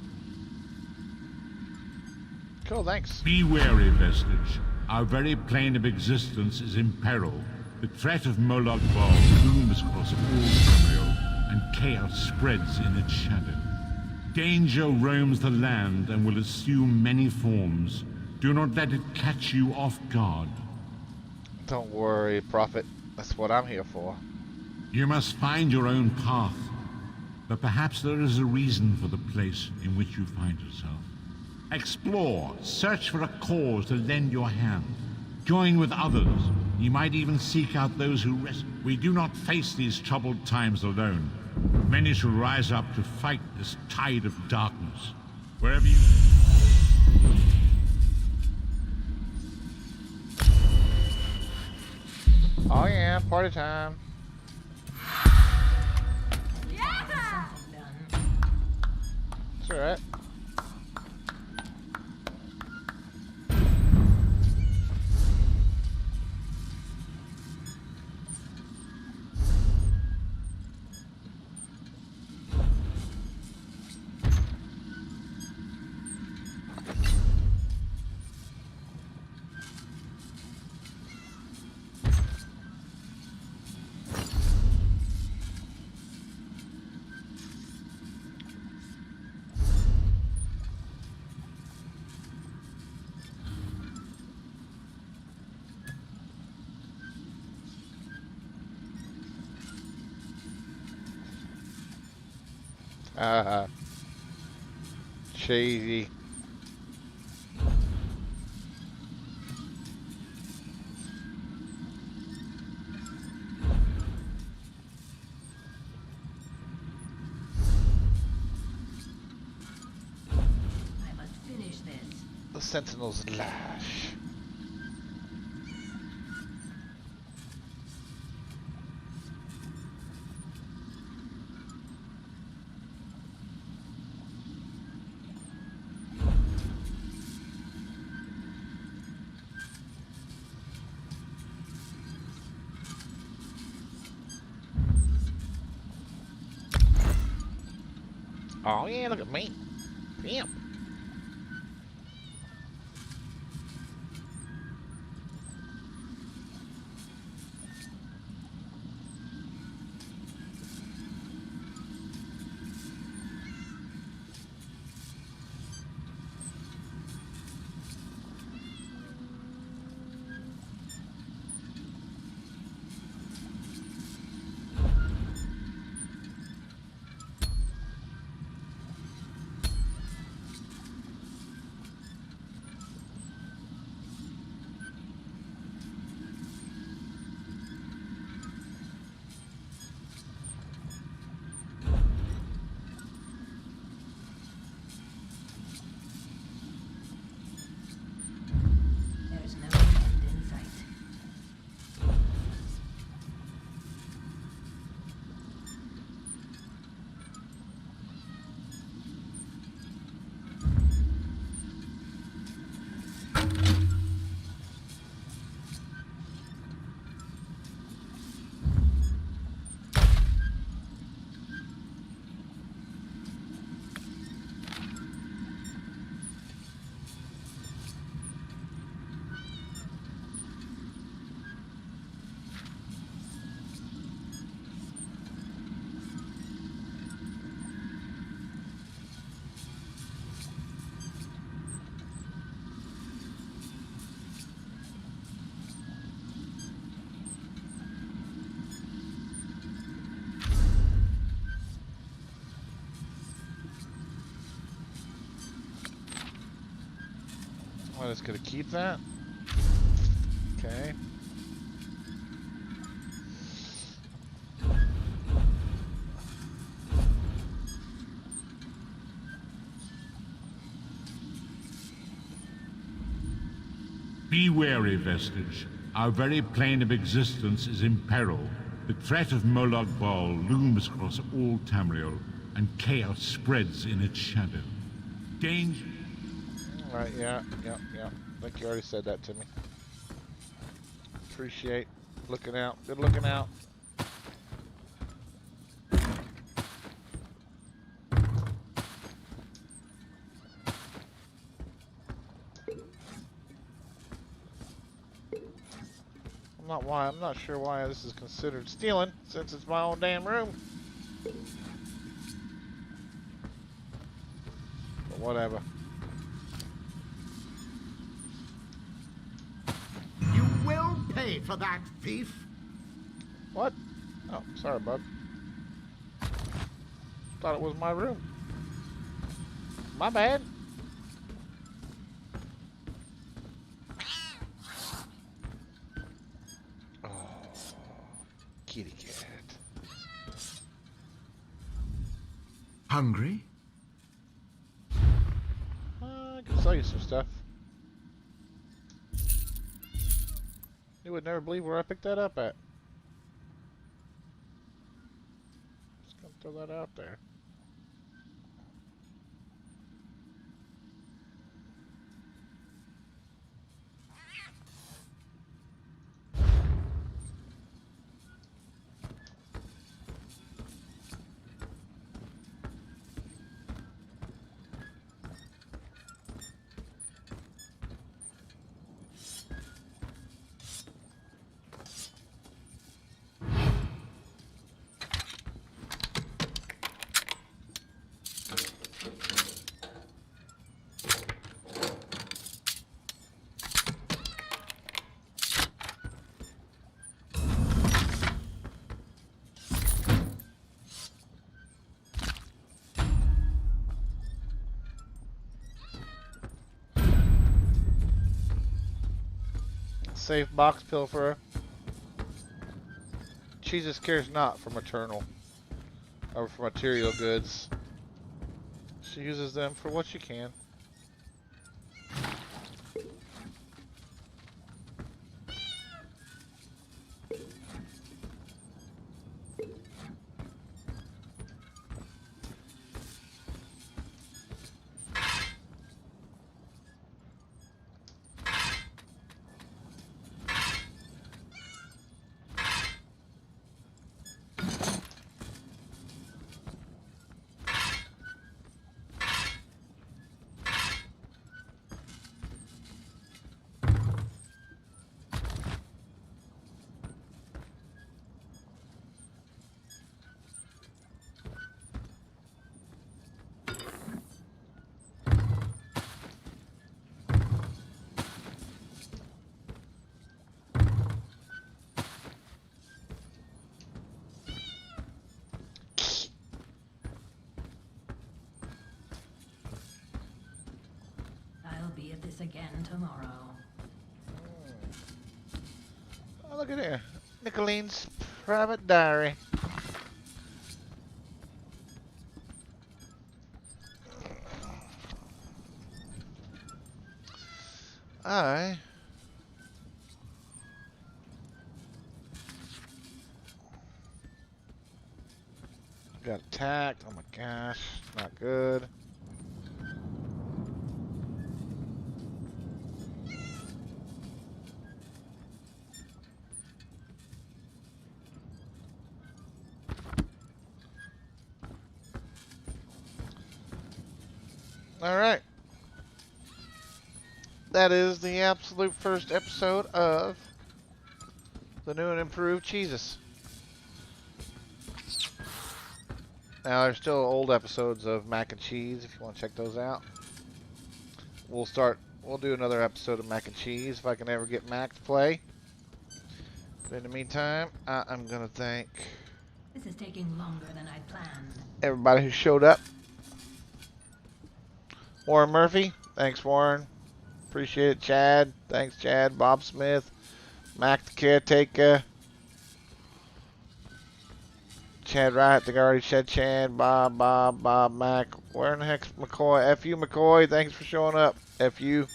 S1: Cool, thanks.
S17: Be wary, Vestige. Our very plane of existence is in peril. The threat of Moloch Baal looms across all Tamriel, and chaos spreads in its shadow. Danger roams the land and will assume many forms. Do not let it catch you off guard.
S1: Don't worry, Prophet. That's what I'm here for.
S17: You must find your own path. But perhaps there is a reason for the place in which you find yourself. Explore, search for a cause to lend your hand. Join with others. You might even seek out those who rescue. We do not face these troubled times alone. Many shall rise up to fight this tide of darkness. Wherever you...
S1: Oh yeah, party time.
S21: Yeah!
S1: It's alright. Cheesy.
S3: I must finish this.
S1: The Sentinel's lash. Oh yeah, look at me. Damn.
S3: There's no end in sight.
S1: I'm just gonna keep that. Okay.
S17: Be wary, Vestige. Our very plane of existence is in peril. The threat of Molag Bal looms across all Tamriel, and chaos spreads in its shadow. Danger...
S1: Alright, yeah. I think you already said that to me. Appreciate looking out. Good looking out. I'm not sure why this is considered stealing, since it's my own damn room. But whatever.
S5: You will pay for that, thief.
S1: What? Oh, sorry, bud. Thought it was my room. My bad. Kitty cat.
S20: Hungry?
S1: I can sell you some stuff. You would never believe where I picked that up at. Just gonna throw that out there. Safe box pilferer. Jesus cares not for maternal or for material goods. She uses them for what she can.
S23: at this again tomorrow.
S1: Oh, look at here. Nicolene's private diary. I got attacked. Oh my gosh, not good. All right. That is the absolute first episode of the new and improved cheeses. Now, there's still old episodes of mac and cheese if you want to check those out. We'll do another episode of mac and cheese if I can ever get Mac to play. But in the meantime, I'm going to thank
S23: This is taking longer than I planned.
S1: everybody who showed up. Warren Murphy, thanks Warren. Appreciate it. Chad, thanks Chad. Bob Smith, Mac the Caretaker. Chad Wright, I think I already said Chad. Bob, Mac. Where in the heck's McCoy? F.U. McCoy, thanks for showing up. F.U.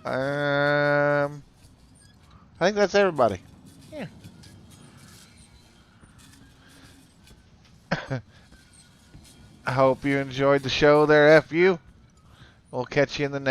S1: I think that's everybody. Yeah. I hope you enjoyed the show there, F.U. We'll catch you in the next.